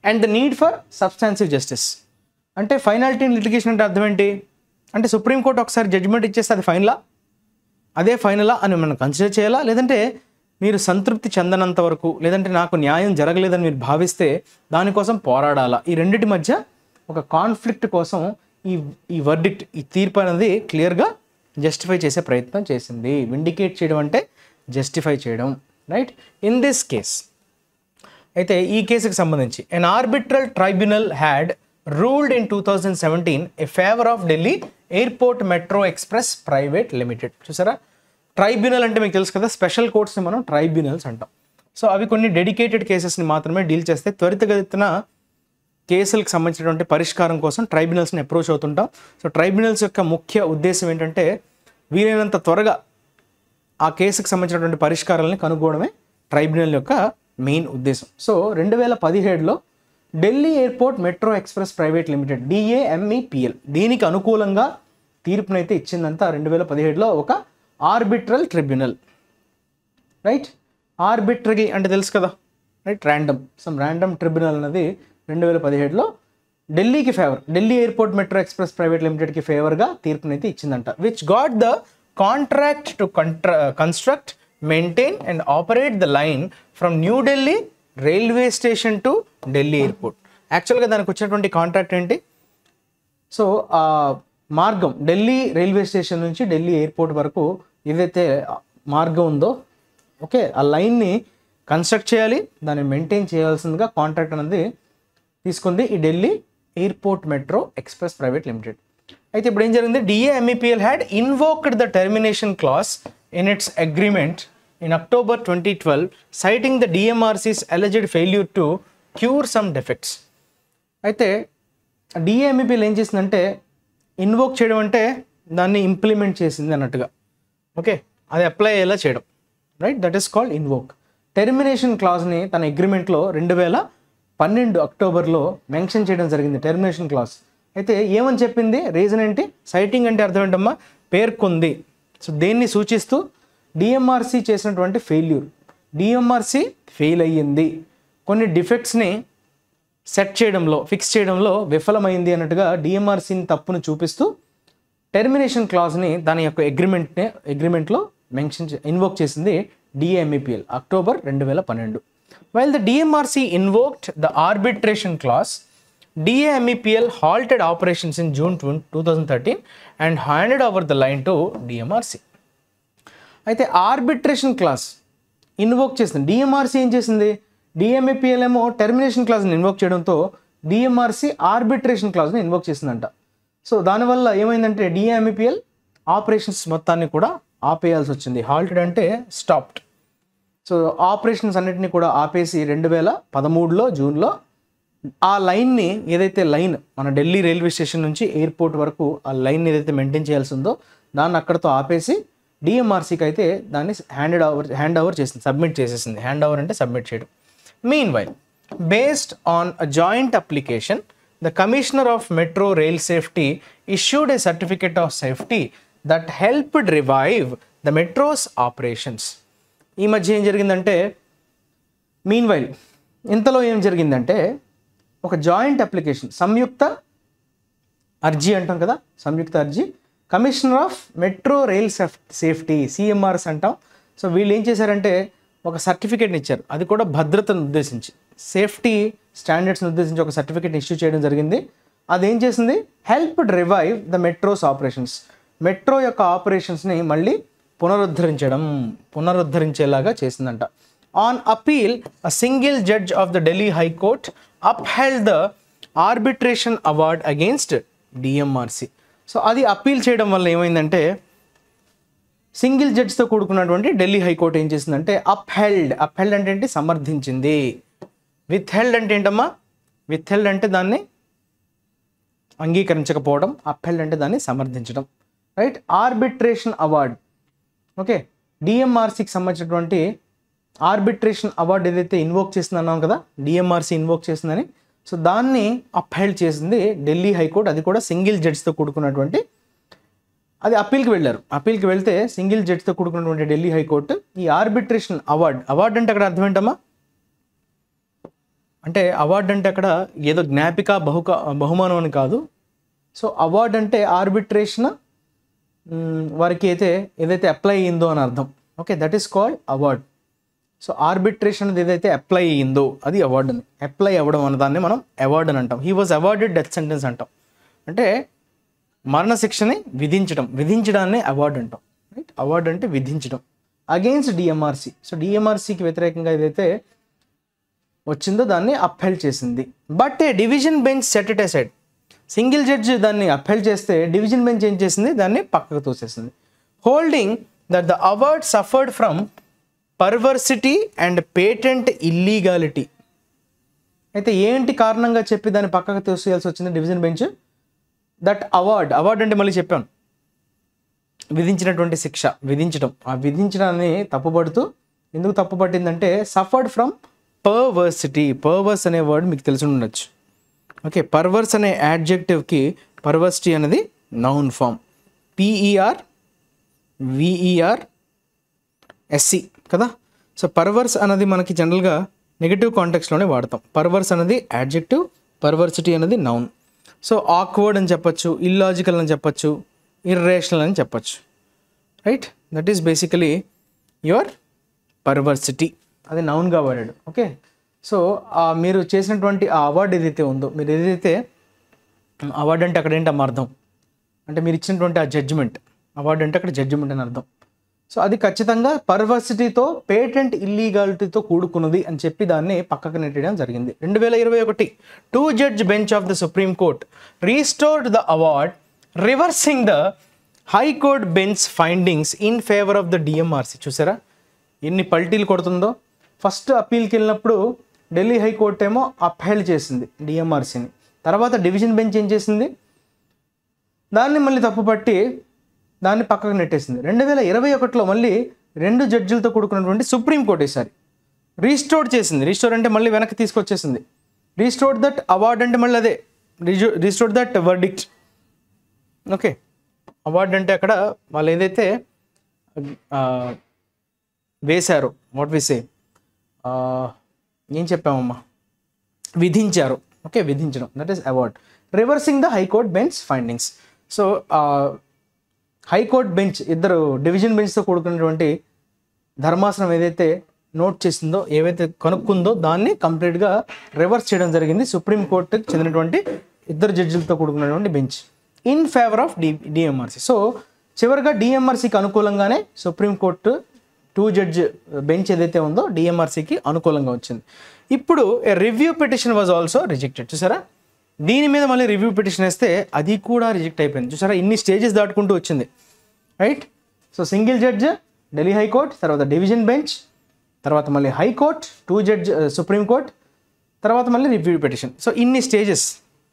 and the need for substantive justice. అంటే ఫైనాలిటీ ఇన్ లిటిగేషన్ అంటే అర్థం ఏంటి? అంటే సుప్రీంకోర్టు ఒకసారి జడ్జిమెంట్ ఇచ్చేస్తే అది ఫైనలా, అదే ఫైనలా అని మనం కన్సిడర్ చేయాలా, లేదంటే మీరు సంతృప్తి చెందనంత వరకు, లేదంటే నాకు న్యాయం జరగలేదని మీరు భావిస్తే దానికోసం పోరాడాలా? ఈ రెండింటి మధ్య ఒక కాన్ఫ్లిక్ట్ కోసం ఈ వర్డిక్ట్, ఈ తీర్పు అనేది క్లియర్గా జస్టిఫై చేసే ప్రయత్నం చేసింది. విండికేట్ చేయడం అంటే జస్టిఫై చేయడం, రైట్. ఇన్ దిస్ కేస్ అయితే ఈ కేసుకి సంబంధించి an arbitral tribunal had ruled in 2017 a favor of Delhi Airport Metro Express Private Limited. చూసారా, ట్రైబ్యునల్ అంటే మీకు తెలుసు కదా, స్పెషల్ కోర్ట్స్ని మనం ట్రైబ్యునల్స్ అంటాం. సో అవి కొన్ని డెడికేటెడ్ కేసెస్ని మాత్రమే డీల్ చేస్తే త్వరితగతిన కేసులకు సంబంధించినటువంటి పరిష్కారం కోసం ట్రైబ్యునల్స్ని అప్రోచ్ అవుతుంటాం. సో ట్రైబ్యునల్స్ యొక్క ముఖ్య ఉద్దేశం ఏంటంటే వీలైనంత త్వరగా ఆ కేసుకు సంబంధించినటువంటి పరిష్కారాలని కనుగొనడమే ట్రైబ్యునల్ యొక్క మెయిన్ ఉద్దేశం. సో 2017లో Delhi airport metro express private limited DAMEPL దీనికి అనుకూలంగా తీర్పునైతే ఇచ్చిందంతా 2017లో ఒక ఆర్బిట్రల్ ట్రిబ్యునల్, రైట్. ఆర్బిట్రరీ అంటే తెలుసు కదా, రైట్, ర్యాండమ్ ట్రిబ్యునల్ అనేది 2017లో ఢిల్లీకి favour, Delhi airport metro express private లిమిటెడ్కి ఫేవర్గా తీర్పునైతే ఇచ్చిందంట. Which got the contract to construct, maintain and operate the line from new Delhi railway station to Delhi airport. యాక్చువల్గా దానికి వచ్చినటువంటి కాంట్రాక్ట్ ఏంటి? సో ఆ మార్గం ఢిల్లీ రైల్వే స్టేషన్ నుంచి ఢిల్లీ ఎయిర్పోర్ట్ వరకు ఏదైతే మార్గం ఉందో, ఓకే, ఆ లైన్ని కన్స్ట్రక్ట్ చేయాలి, దాన్ని మెయింటైన్ చేయాల్సిందిగా కాంట్రాక్ట్ అనేది తీసుకుంది ఈ Delhi airport metro express private limited. అయితే ఇప్పుడు ఏం జరిగింది? DAMEPL had invoked the termination clause in its agreement in October 2012, citing the DMRC's alleged failure to cure some defects. అయితే DAMEPL ఏం చేసిందంటే ఇన్వోక్ చేయడం అంటే దాన్ని ఇంప్లిమెంట్ చేసింది అన్నట్టుగా, ఓకే, అది అప్లై అయ్యేలా చేయడం, right, that is called invoke. Termination క్లాజ్ని తన అగ్రిమెంట్లో 2012 అక్టోబర్లో మెన్షన్ చేయడం జరిగింది, టెర్మినేషన్ క్లాజ్. అయితే ఏమని చెప్పింది? రీజన్ ఏంటి? సైటింగ్ అంటే అర్థం ఏంటమ్మా? పేర్కొంది. సో దేన్ని సూచిస్తూ? DMRC చేసినటువంటి ఫెయిల్యూర్, DMRC ఫెయిల్ అయ్యింది, కొన్ని డిఫెక్ట్స్ని సెట్ చేయడంలో, ఫిక్స్ చేయడంలో విఫలమైంది అన్నట్టుగా DMRCని తప్పును చూపిస్తూ టెర్మినేషన్ క్లాజ్ని దాని యొక్క అగ్రిమెంట్లో ఇన్వోక్ చేసింది DAMEPL October 2012. While the DMRC invoked the arbitration clause, DAMEPL halted operations in June 2013 and handed over the line to DMRC. అయితే ఆర్బిట్రేషన్ క్లాస్ ఇన్వోక్ చేసింది DMRC. ఏం చేసింది? DMEPL ఏమో టెర్మినేషన్ క్లాజ్ని ఇన్వోక్ చేయడంతో DMRC ఆర్బిట్రేషన్ క్లాజ్ని ఇన్వోక్ చేసిందంట. So దానివల్ల ఏమైందంటే DMEPL operations మొత్తాన్ని కూడా ఆపేయాల్సి వచ్చింది. హాల్టెడ్ అంటే స్టాప్డ్. సో ఆపరేషన్స్ అన్నిటిని కూడా ఆపేసి 2013లో జూన్లో ఆ లైన్ని, ఏదైతే లైన్ మన ఢిల్లీ రైల్వే స్టేషన్ నుంచి ఎయిర్పోర్ట్ వరకు ఆ లైన్ ఏదైతే మెయింటైన్ చేయాల్సి ఉందో దాన్ని అక్కడితో ఆపేసి DMRCకి అయితే దాన్ని హ్యాండ్ ఓవర్ చేసింది, సబ్మిట్ చేసేసింది. హ్యాండ్ ఓవర్ అంటే సబ్మిట్ చేయడం. Meanwhile, based on a joint application, the Commissioner of Metro Rail Safety issued a certificate of safety that helped revive the metro's operations. ఈ మధ్య ఏం జరిగిందంటే, మీన్వైల్ ఇంతలో ఏం జరిగిందంటే ఒక జాయింట్ అప్లికేషన్, సంయుక్త అర్జీ అంటాం కదా, సంయుక్త అర్జీ, commissioner of metro rail safety CMRS అంటాం. సో వీళ్ళు ఏం చేశారంటే ఒక సర్టిఫికేట్ని ఇచ్చారు, అది కూడా భద్రతను ఉద్దేశించి, సేఫ్టీ స్టాండర్డ్స్ని ఉద్దేశించి ఒక సర్టిఫికేట్ని ఇష్యూ చేయడం జరిగింది. అదేం చేసింది? Helped revive the metros operations, metro యొక్క ఆపరేషన్స్ని మళ్ళీ పునరుద్ధరించేలాగా చేసిందంట. On appeal a single judge of the Delhi high court upheld the arbitration award against DMRC. So అది అప్పీల్ చేయడం వల్ల ఏమైందంటే సింగిల్ జడ్జ్తో కూడుకున్నటువంటి ఢిల్లీ హైకోర్టు ఏం చేసిందంటే అప్హెల్డ్ అంటే ఏంటి? సమర్థించింది. విత్హెల్డ్ అంటే ఏంటమ్మా? విత్హెల్డ్ అంటే దాన్ని అంగీకరించకపోవడం, అప్హెల్డ్ అంటే దాన్ని సమర్థించడం, రైట్. ఆర్బిట్రేషన్ అవార్డ్, ఓకే, DMRCకి సంబంధించినటువంటి ఆర్బిట్రేషన్ అవార్డు ఏదైతే ఇన్వోక్ చేసింది అన్నాం కదా, DMRC ఇన్వోక్ చేసిందని, సో దాన్ని అప్హెల్డ్ చేసింది ఢిల్లీ హైకోర్టు. అది కూడా సింగిల్ జడ్జ్తో కూడుకున్నటువంటి, అది అప్పీల్కి వెళ్ళారు. అప్పీల్కి వెళ్తే సింగిల్ జడ్జ్తో కూడుకున్నటువంటి ఢిల్లీ హైకోర్టు ఈ ఆర్బిట్రేషన్ అవార్డ్ అంటే అక్కడ అర్థం ఏంటమ్మా? అంటే అవార్డు అంటే అక్కడ ఏదో జ్ఞాపిక బహుమానం అని కాదు. సో అవార్డు అంటే ఆర్బిట్రేషన్ వారికి ఏదైతే అప్లై అయ్యిందో అని అర్థం, okay, that is called award. So arbitration ఏదైతే అప్లై అయ్యిందో అది అవార్డు అని, అప్లై అవ్వడం అన్న దాన్ని మనం అవార్డు అని అంటాం. He was awarded death sentence అంటాం. అంటే మరణశిక్షని విధించడాన్ని అవార్డు అంటాం. రైట్, అవార్డు అంటే విధించడం. అగెయిన్స్ట్ డిఎంఆర్సి, సో డిఎంఆర్సికి వ్యతిరేకంగా ఏదైతే వచ్చిందో దాన్ని అప్హెల్డ్ చేసింది. But a division bench set it aside. Single judge దాన్ని అప్హెల్డ్ చేస్తే డివిజన్ బెంచ్ ఏం చేసింది, దాన్ని పక్కకు తోసేసింది. Holding that the award suffered from perversity and patent illegality. అయితే ఏంటి కారణంగా చెప్పి దాన్ని పక్కకు తోసేయాల్సి వచ్చింది డివిజన్ బెంచ్? దట్ అవార్డ్ అంటే మళ్ళీ చెప్పాను, విధించినటువంటి శిక్ష, ఆ విధించడాన్ని తప్పుపడుతూ, ఎందుకు తప్పుపట్టిందంటే సఫర్డ్ ఫ్రమ్ పర్వర్సిటీ. పర్వర్స్ అనే వర్డ్ మీకు తెలిసి ఉండొచ్చు. ఓకే, పర్వర్స్ అనే యాడ్జెక్టివ్కి పర్వర్సిటీ అనేది నౌన్ ఫామ్, PERVERSC కదా. సో పర్వర్స్ అనేది మనకి జనరల్గా నెగిటివ్ కాంటెక్స్లోనే వాడతాం. పర్వర్స్ అనేది యాడ్జెక్టివ్, పర్వర్సిటీ అనేది నౌన్. సో ఆక్వర్డ్ అని చెప్పచ్చు, ఇల్లాజికల్ అని చెప్పచ్చు, ఇర్రేషనల్ అని చెప్పచ్చు. Right, that is basically your perversity, అది నౌన్గా వాడాడు. ఓకే, సో మీరు చేసినటువంటి ఆ అవార్డు ఏదైతే ఉందో, మీరు ఏదైతే అవార్డు అంటే అక్కడ ఏంటమ్మా అర్థం అంటే మీరు ఇచ్చినటువంటి ఆ జడ్జిమెంట్, అవార్డు అంటే అక్కడ జడ్జిమెంట్ అని అర్థం. సో అది ఖచ్చితంగా పర్వర్సిటీతో, పేటెంట్ ఇల్లీగాలిటీతో కూడుకున్నది అని చెప్పి దాన్ని పక్కకు నెట్టడం జరిగింది. 2021 2 judge bench of the Supreme Court restored the award, reversing the High Court bench findings in favor of the DMRC. చూసారా ఎన్ని పల్టీలు కొడుతుందో. ఫస్ట్ అప్పీల్కి వెళ్ళినప్పుడు ఢిల్లీ హైకోర్టు ఏమో అప్హెల్డ్ చేసింది డిఎంఆర్సీని. తర్వాత డివిజన్ బెంచ్ ఏం చేసింది, దాన్ని మళ్ళీ తప్పుపట్టి దాన్ని పక్కకు నెట్టేసింది. 2021లో మళ్ళీ 2 జడ్జిలతో కూడుకున్నటువంటి సుప్రీంకోర్టు ఈసారి రీస్టోర్ చేసింది. రీస్టోర్ అంటే మళ్ళీ వెనక్కి తీసుకొచ్చేసింది. రీస్టోర్ దట్ అవార్డ్ అంటే మళ్ళీ అదే restore that verdict. Okay, award అంటే అక్కడ వాళ్ళు ఏదైతే వేశారో, వాట్ వి సే, ఏం చెప్పామమ్మా, విధించారు. ఓకే, విధించడం, that is award. Reversing the high court bench findings. So high court bench, ఇద్దరు డివిజన్ బెంచ్తో కూడుకున్నటువంటి ధర్మాసనం ఏదైతే నోట్ చేసిందో, ఏవైతే కనుక్కుందో దాన్ని కంప్లీట్గా రివర్స్ చేయడం జరిగింది సుప్రీంకోర్టుకి చెందినటువంటి ఇద్దరు జడ్జిలతో కూడుకున్నటువంటి bench in favour of DMRC. So చివరిగా డిఎంఆర్సీకి అనుకూలంగానే సుప్రీంకోర్టు 2 judge బెంచ్ ఏదైతే ఉందో డిఎంఆర్సీకి అనుకూలంగా వచ్చింది. ఇప్పుడు review petition was also rejected. చూసారా, దీని మీద మళ్ళీ రివ్యూ పిటిషన్ వేస్తే అది కూడా రిజెక్ట్ అయిపోయింది. చూసారా, ఇన్ని స్టేజెస్ దాటుకుంటూ వచ్చింది. Right, so single judge Delhi high court, తర్వాత డివిజన్ బెంచ్, తర్వాత మళ్ళీ హైకోర్ట్, 2 judge సుప్రీంకోర్ట్, తర్వాత మళ్ళీ రివ్యూ పిటిషన్. సో ఇన్ని స్టేజెస్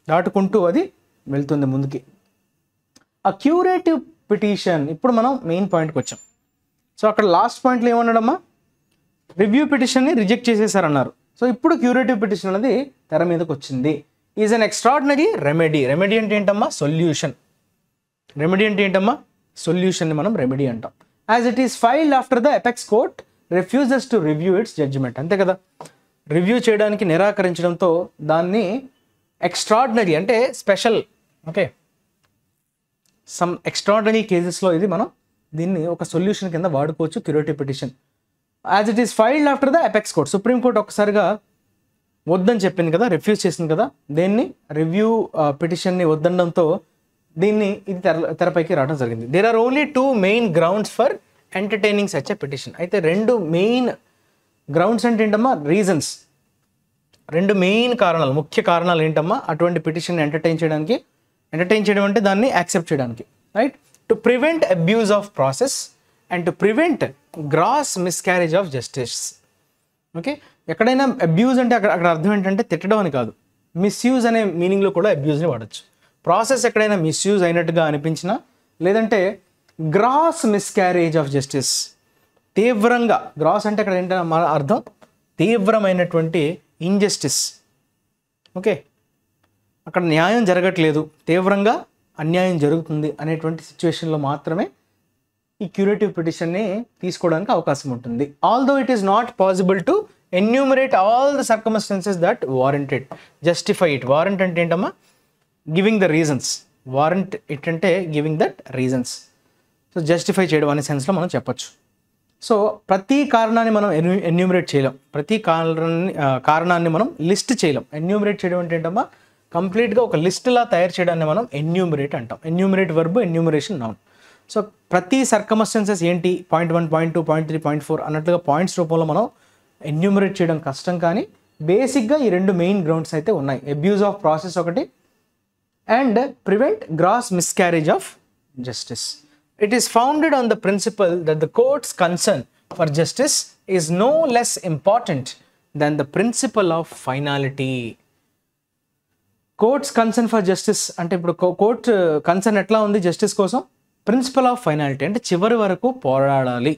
దాటుకుంటూ అది వెళ్తుంది ముందుకి. ఆ క్యూరేటివ్ పిటిషన్, ఇప్పుడు మనం మెయిన్ పాయింట్కి వచ్చాం. సో అక్కడ లాస్ట్ పాయింట్లో ఏమన్నాడమ్మా, రివ్యూ పిటిషన్ని రిజెక్ట్ చేసేసారన్నారు. సో ఇప్పుడు క్యూరేటివ్ పిటిషన్ అనేది తెర మీదకి వచ్చింది. Is an extraordinary remedy. Remedy అంటే ఏంటమ్మా, సొల్యూషన్. రెమెడీ అంటే ఏంటమ్మా, సొల్యూషన్ని మనం రెమెడీ అంటాం. As it is filed after the apex court refuses to review its judgement. అంతే కదా, రివ్యూ చేయడానికి నిరాకరించడంతో దాన్ని ఎక్స్ట్రాడినరీ అంటే స్పెషల్. ఓకే, సమ్ ఎక్స్ట్రాడినరీ కేసెస్లో ఇది మనం దీన్ని ఒక సొల్యూషన్ కింద వాడుకోవచ్చు, curative petition. As it is filed after the apex court. Supreme court ఒక్కసారిగా వద్దని చెప్పింది కదా, రిఫ్యూజ్ చేసింది కదా, దేన్ని, రివ్యూ పిటిషన్ని వద్దనడంతో దీన్ని ఇది తెరపైకి రావడం జరిగింది. There are only 2 main grounds for entertaining such a petition. అయితే 2 మెయిన్ గ్రౌండ్స్ అంటే ఏంటమ్మా, రీజన్స్, 2 మెయిన్ కారణాలు, ముఖ్య కారణాలు ఏంటమ్మా అటువంటి పిటిషన్ ఎంటర్టైన్ చేయడం అంటే దాన్ని యాక్సెప్ట్ చేయడానికి. Right, to prevent abuse of process and to prevent gross miscarriage of justice. Okay, ఎక్కడైనా అబ్యూజ్ అంటే అక్కడ అర్థం ఏంటంటే తిట్టడం అని కాదు, మిస్యూజ్ అనే మీనింగ్లో కూడా అబ్యూజ్ని వాడచ్చు. ప్రాసెస్ ఎక్కడైనా మిస్యూజ్ అయినట్టుగా అనిపించినా, లేదంటే గ్రాస్ మిస్క్యారేజ్ ఆఫ్ జస్టిస్, తీవ్రంగా, గ్రాస్ అంటే అక్కడ ఏంటంటే మన అర్థం తీవ్రమైనటువంటి ఇంజస్టిస్. ఓకే, అక్కడ న్యాయం జరగట్లేదు, తీవ్రంగా అన్యాయం జరుగుతుంది అనేటువంటి సిచ్యువేషన్లో మాత్రమే ఈ క్యూరేటివ్ పిటిషన్ని తీసుకోవడానికి అవకాశం ఉంటుంది. Although it is not possible to enumerate all the circumstances that warranted justify it. Warrant అంటే ఏంటమ్మా, giving the reasons. Warrant it అంటే giving that reasons. So justify చేయడం అనే సెన్స్లో మనం చెప్పచ్చు. సో ప్రతి కారణాన్ని మనం ఎన్యూమరేట్ చేయలేం, ప్రతి కారణాన్ని మనం లిస్ట్ చేయలేం. ఎన్యూమరేట్ చేయడం అంటే ఏంటమ్మా, కంప్లీట్గా ఒక లిస్టులా తయారు చేయడాన్ని మనం ఎన్యూమరేట్ అంటాం. Enumerate verb, enumeration noun. So ప్రతి సర్కమస్టెన్సెస్ ఏంటి, పాయింట్ 1, పాయింట్ 2, పాయింట్ 3, పాయింట్ 4 అన్నట్లుగా పాయింట్స్ రూపంలో మనం ఎన్యూమరేట్ చేయడం కష్టం, కానీ బేసిక్గా ఈ 2 మెయిన్ గ్రౌండ్స్ అయితే ఉన్నాయి. అబ్యూజ్ ఆఫ్ ప్రాసెస్ ఒకటి, and prevent gross miscarriage of justice. It is founded on the principle that the court's concern for justice is no less important than the principle of finality. Court's concern for justice అంటే ఇప్పుడు court concern ఎట్లా ఉంది justice కోసం? Principal of finality అంటే చివరి వరకు పోరాడాలి.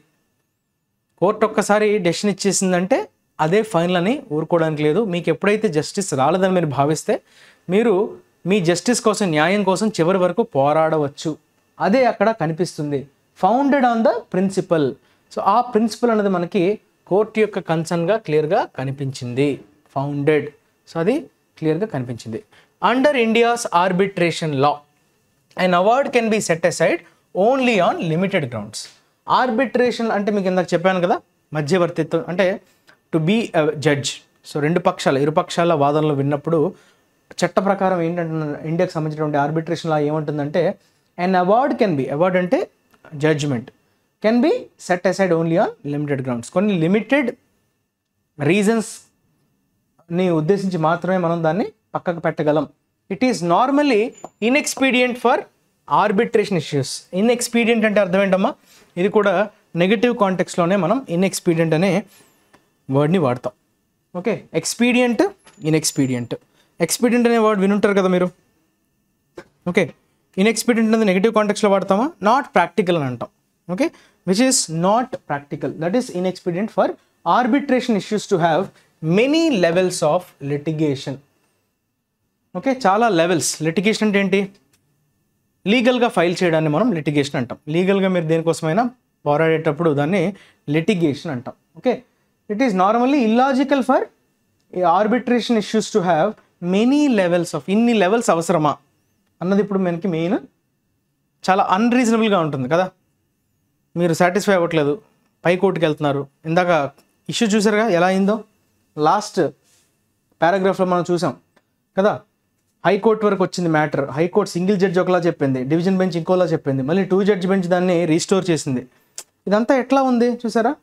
Court ఒక్కసారి డెసిషన్ ఇచ్చేసిందంటే అదే ఫైనల్ అని ఊరుకోవడానికి లేదు. మీకు ఎప్పుడైతే జస్టిస్ రాలేదని మీరు భావిస్తే మీరు మీ జస్టిస్ కోసం, న్యాయం కోసం చివరి వరకు పోరాడవచ్చు. అదే అక్కడ కనిపిస్తుంది, founded on the principle. So ఆ ప్రిన్సిపల్ అనేది మనకి కోర్టు యొక్క కన్సర్న్గా క్లియర్గా కనిపించింది, ఫౌండెడ్. సో అది క్లియర్గా కనిపించింది. Under India's arbitration law an award can be set aside only on limited grounds. Arbitration అంటే మీకు ఇందాక చెప్పాను కదా, మధ్యవర్తిత్వం అంటే టు బీ జడ్జ్. సో ఇరు పక్షాల వాదనలు విన్నప్పుడు చట్ట ప్రకారం ఏంటంటే ఇండియాకి సంబంధించినటువంటి ఆర్బిట్రేషన్ లా ఏమంటుందంటే an award can be, award అంటే judgment, can be set aside only on limited grounds. కొన్ని లిమిటెడ్ రీజన్స్ని ఉద్దేశించి మాత్రమే మనం దాన్ని పక్కకు పెట్టగలం. It is normally inexpedient for arbitration issues. Inexpedient అంటే అర్థం ఏంటమ్మా? ఇది కూడా నెగిటివ్ కాంటెక్స్లోనే మనం ఇన్ఎక్స్పీడియంట్ అనే వర్డ్ని వాడతాం. Okay, expedient, inexpedient. ఎక్స్పీడియంట్ అనే వర్డ్ వినుంటారు కదా మీరు. ఓకే, ఇన్ఎక్స్పీడియంట్ అనేది నెగిటివ్ కాంటెక్స్లో వాడతామా? నాట్ ప్రాక్టికల్ అని అంటాం. Okay, which is not practical, that is inexpedient for arbitration issues to have many levels of litigation. Okay, చాలా లెవెల్స్. లిటిగేషన్ అంటే ఏంటి? లీగల్గా ఫైల్ చేయడాన్ని మనం లిటిగేషన్ అంటాం. లీగల్గా మీరు దేనికోసమైనా పోరాడేటప్పుడు దాన్ని లిటిగేషన్ అంటాం. Okay, it is normally illogical for arbitration issues to have many levels of, ఇన్ని లెవెల్స్ అవసరమా అన్నది ఇప్పుడు మనకి మెయిన్ చాలా అన్రీజనబుల్గా ఉంటుంది కదా. మీరు సాటిస్ఫై అవ్వట్లేదు, పై కోర్టుకి వెళ్తున్నారు. ఇందాక ఇష్యూ చూసారుగా ఎలా అయిందో, లాస్ట్ పారాగ్రాఫ్లో మనం చూసాం కదా. హైకోర్టు వరకు వచ్చింది మ్యాటర్. హైకోర్టు సింగిల్ జడ్జి ఒకలా చెప్పింది, డివిజన్ బెంచ్ ఇంకోలా చెప్పింది, మళ్ళీ 2 జడ్జి బెంచ్ దాన్ని రీస్టోర్ చేసింది. ఇదంతా ఎట్లా ఉంది చూసారా?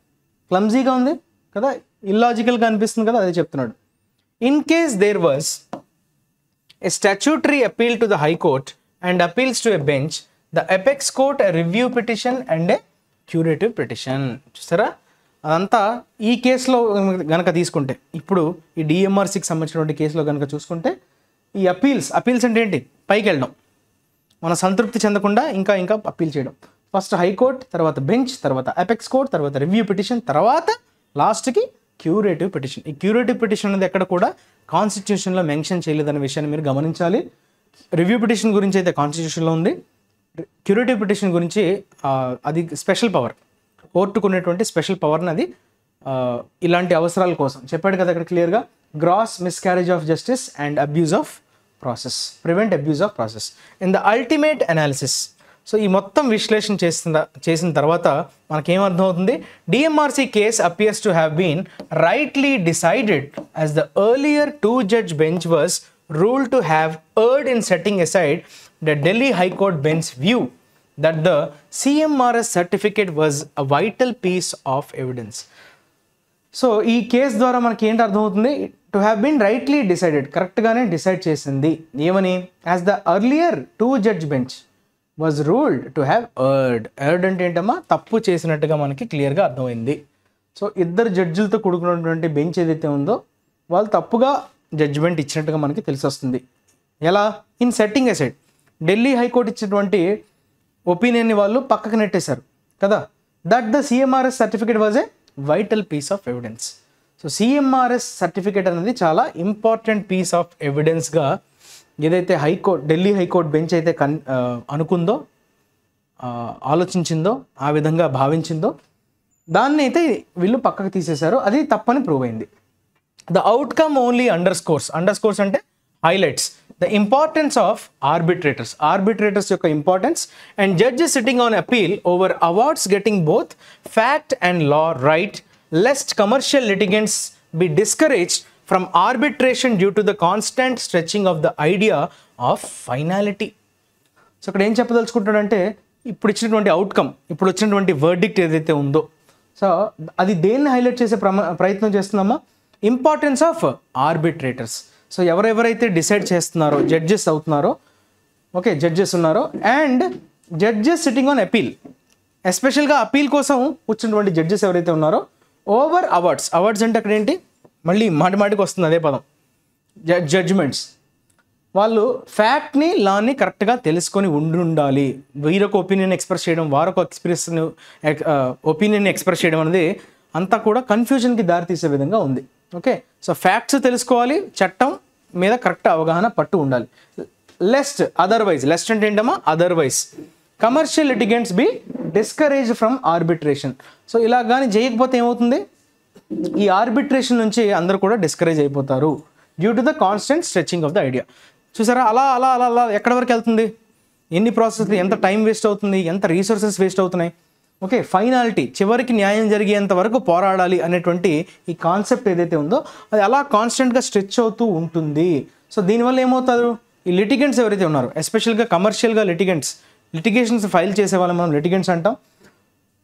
క్లమ్జీగా ఉంది కదా, ఇల్లాజికల్గా అనిపిస్తుంది కదా. అదే చెప్తున్నాడు. In case there was a statutory appeal to the High Court and appeals to a bench, the apex court a review petition and a curative petition. చూసారా? అదంతా ఈ కేసులో గనక తీసుకుంటే, ఇప్పుడు ఈ డిఎంఆర్సీకి సంబంధించినటువంటి కేసులో కనుక చూసుకుంటే, ఈ అపీల్స్ అంటే ఏంటి? పైకి వెళ్ళడం, మన సంతృప్తి చెందకుండా ఇంకా అప్పీల్ చేయడం. ఫస్ట్ హైకోర్ట్, తర్వాత బెంచ్, తర్వాత అపెక్స్ కోర్ట్, తర్వాత రివ్యూ పిటిషన్, తర్వాత లాస్ట్కి క్యూరేటివ్ పిటిషన్. ఈ క్యూరేటివ్ పిటిషన్ అనేది ఎక్కడ కూడా కాన్స్టిట్యూషన్లో మెన్షన్ చేయలేదనే విషయాన్ని మీరు గమనించాలి. రివ్యూ పిటిషన్ గురించి అయితే కాన్స్టిట్యూషన్లో ఉంది. క్యూరేటివ్ పిటిషన్ గురించి అది స్పెషల్ పవర్, కోర్టుకు ఉన్నటువంటి స్పెషల్ పవర్ని అది ఇలాంటి అవసరాల కోసం చెప్పాడు కదా అక్కడ క్లియర్గా. Gross miscarriage of justice and abuse of process, prevent abuse of process in the ultimate analysis. So ఈ మొత్తం విశ్లేషణ చేసిన తర్వాత మనకేమర్థమవుతుంది? DMRC case appears to have been rightly decided as the earlier 2 judge bench was ruled to have erred in setting aside the Delhi High Court bench view that the CMRS certificate was a vital piece of evidence. So ఈ కేసు ద్వారా మనకి ఏంటి అర్థమవుతుంది? To have been rightly decided, కరెక్ట్గానే decide చేసింది. ఏమని? As the earlier 2 judge bench was ruled to have erred అంటే ఏంటమ్మా? తప్పు చేసినట్టుగా మనకి క్లియర్గా అర్థమైంది. సో 2 జడ్జిలతో కూడుకున్నటువంటి బెంచ్ ఏదైతే ఉందో వాళ్ళు తప్పుగా జడ్జిమెంట్ ఇచ్చినట్టుగా మనకి తెలిసి వస్తుంది. ఎలా? In setting aside, Delhi high court ఇచ్చినటువంటి ఒపీనియన్ని వాళ్ళు పక్కకు నెట్టేశారు కదా. That the CMRS certificate was a vital piece of evidence. So CMRS certificate అనేది చాలా ఇంపార్టెంట్ పీస్ ఆఫ్ ఎవిడెన్స్గా ఏదైతే ఢిల్లీ హైకోర్టు బెంచ్ అయితే అనుకుందో, ఆలోచించిందో, ఆ విధంగా భావించిందో దాన్ని అయితే వీళ్ళు పక్కకు తీసేశారు. అది తప్పని ప్రూవ్ అయింది. ద అవుట్కమ్ ఓన్లీ అండర్స్కోర్స్ అంటే highlights the importance of arbitrators యొక్క importance and judges sitting on appeal over awards getting both fact and law right lest commercial litigants be discouraged from arbitration due to the constant stretching of the idea of finality. So ఇక్కడ ఏం చెప్పదలుచుకుంటాడంటే ఇప్పుడు ఇచ్చినటువంటి outcome, ఇప్పుడు వచ్చినటువంటి verdict ఏదైతే ఉందో, so అది దేన్ని హైలైట్ చేసే ప్రయత్నం చేస్తున్నామా? Importance of arbitrators. సో ఎవరెవరైతే డిసైడ్ చేస్తున్నారో, జడ్జెస్ అవుతున్నారో, ఓకే, జడ్జెస్ ఉన్నారో, and judges sitting on appeal, ఎస్పెషల్గా అపీల్ కోసం వచ్చినటువంటి జడ్జెస్ ఎవరైతే ఉన్నారో, ఓవర్ అవార్డ్స్. అవార్డ్స్ అంటే అక్కడ ఏంటి, మళ్ళీ మాటికి వస్తుంది అదే పదం, జడ్జ్మెంట్స్. వాళ్ళు ఫ్యాక్ట్ని, లాని కరెక్ట్గా తెలుసుకొని ఉండాలి. వీరొక ఒపీనియన్ ఎక్స్ప్రెస్ చేయడం, వారొక ఒపీనియన్ ఎక్స్ప్రెస్ చేయడం అనేది అంతా కూడా కన్ఫ్యూజన్కి దారితీసే విధంగా ఉంది. ఓకే, సో ఫ్యాక్ట్స్ తెలుసుకోవాలి, చట్టం మీద కరెక్ట్ అవగాహన పట్టు ఉండాలి. లెస్ట్ అదర్వైజ్, లెస్ట్ అంటే ఏంటమ్మా? Otherwise commercial litigants B discourage from arbitration. So ఇలా కానీ చేయకపోతే ఏమవుతుంది, ఈ ఆర్బిట్రేషన్ నుంచి అందరూ కూడా డిస్కరేజ్ అయిపోతారు due to the constant stretching of the idea. చూసారా, అలా అలా అలా అలా ఎక్కడి వరకు వెళ్తుంది, ఎన్ని ప్రాసెస్లు, ఎంత టైం వేస్ట్ అవుతుంది, ఎంత రీసోర్సెస్ వేస్ట్ అవుతున్నాయి. ఓకే, ఫైనాలిటీ, చివరికి న్యాయం జరిగేంత వరకు పోరాడాలి అనేటువంటి ఈ కాన్సెప్ట్ ఏదైతే ఉందో అది అలా కాన్స్టెంట్గా స్ట్రెచ్ అవుతూ ఉంటుంది. సో దీనివల్ల ఏమవుతారు, ఈ లిటిగెంట్స్ ఎవరైతే ఉన్నారో, ఎస్పెషల్గా కమర్షియల్గా లిటిగేషన్స్ ఫైల్ చేసేవాళ్ళని మనం లిటిగెంట్స్ అంటాం.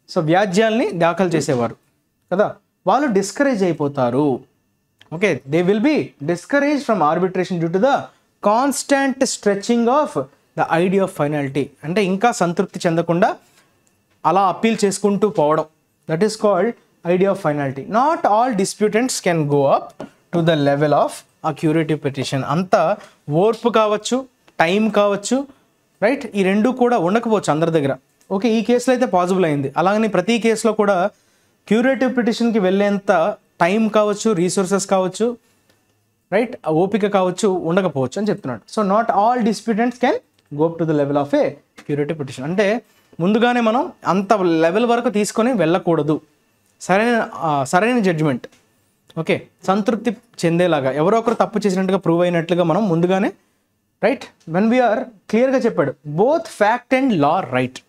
సో వ్యాజ్యాల్ని దాఖలు చేసేవారు కదా, వాళ్ళు డిస్కరేజ్ అయిపోతారు. Okay, they will be discourage from arbitration due to the constant stretching of the idea of finality. అంటే ఇంకా సంతృప్తి చెందకుండా అలా అప్పీల్ చేసుకుంటూ పోవడం, that is called idea of finality. Not all disputants can go up to the level of ఆ curative petition. అంత ఓర్పు కావచ్చు, టైం కావచ్చు, రైట్, ఈ రెండు కూడా ఉండకపోవచ్చు అందరి దగ్గర. ఓకే, ఈ కేసులో అయితే పాసిబుల్ అయింది. అలాగని ప్రతి కేసులో కూడా క్యూరేటివ్ పిటిషన్కి వెళ్ళేంత టైం కావచ్చు, రీసోర్సెస్ కావచ్చు, రైట్, ఓపిక కావచ్చు ఉండకపోవచ్చు అని చెప్తున్నాడు. So not all disputants can go up to the level of a curative petition. అంటే ముందుగానే మనం అంత లెవెల్ వరకు తీసుకొని వెళ్ళకూడదు. సరైన జడ్జిమెంట్, ఓకే, సంతృప్తి చెందేలాగా, ఎవరో ఒకరు తప్పు చేసినట్టుగా ప్రూవ్ అయినట్లుగా మనం ముందుగానే, రైట్, వెన్ వీఆర్ క్లియర్గా చెప్పాడు both fact and law right.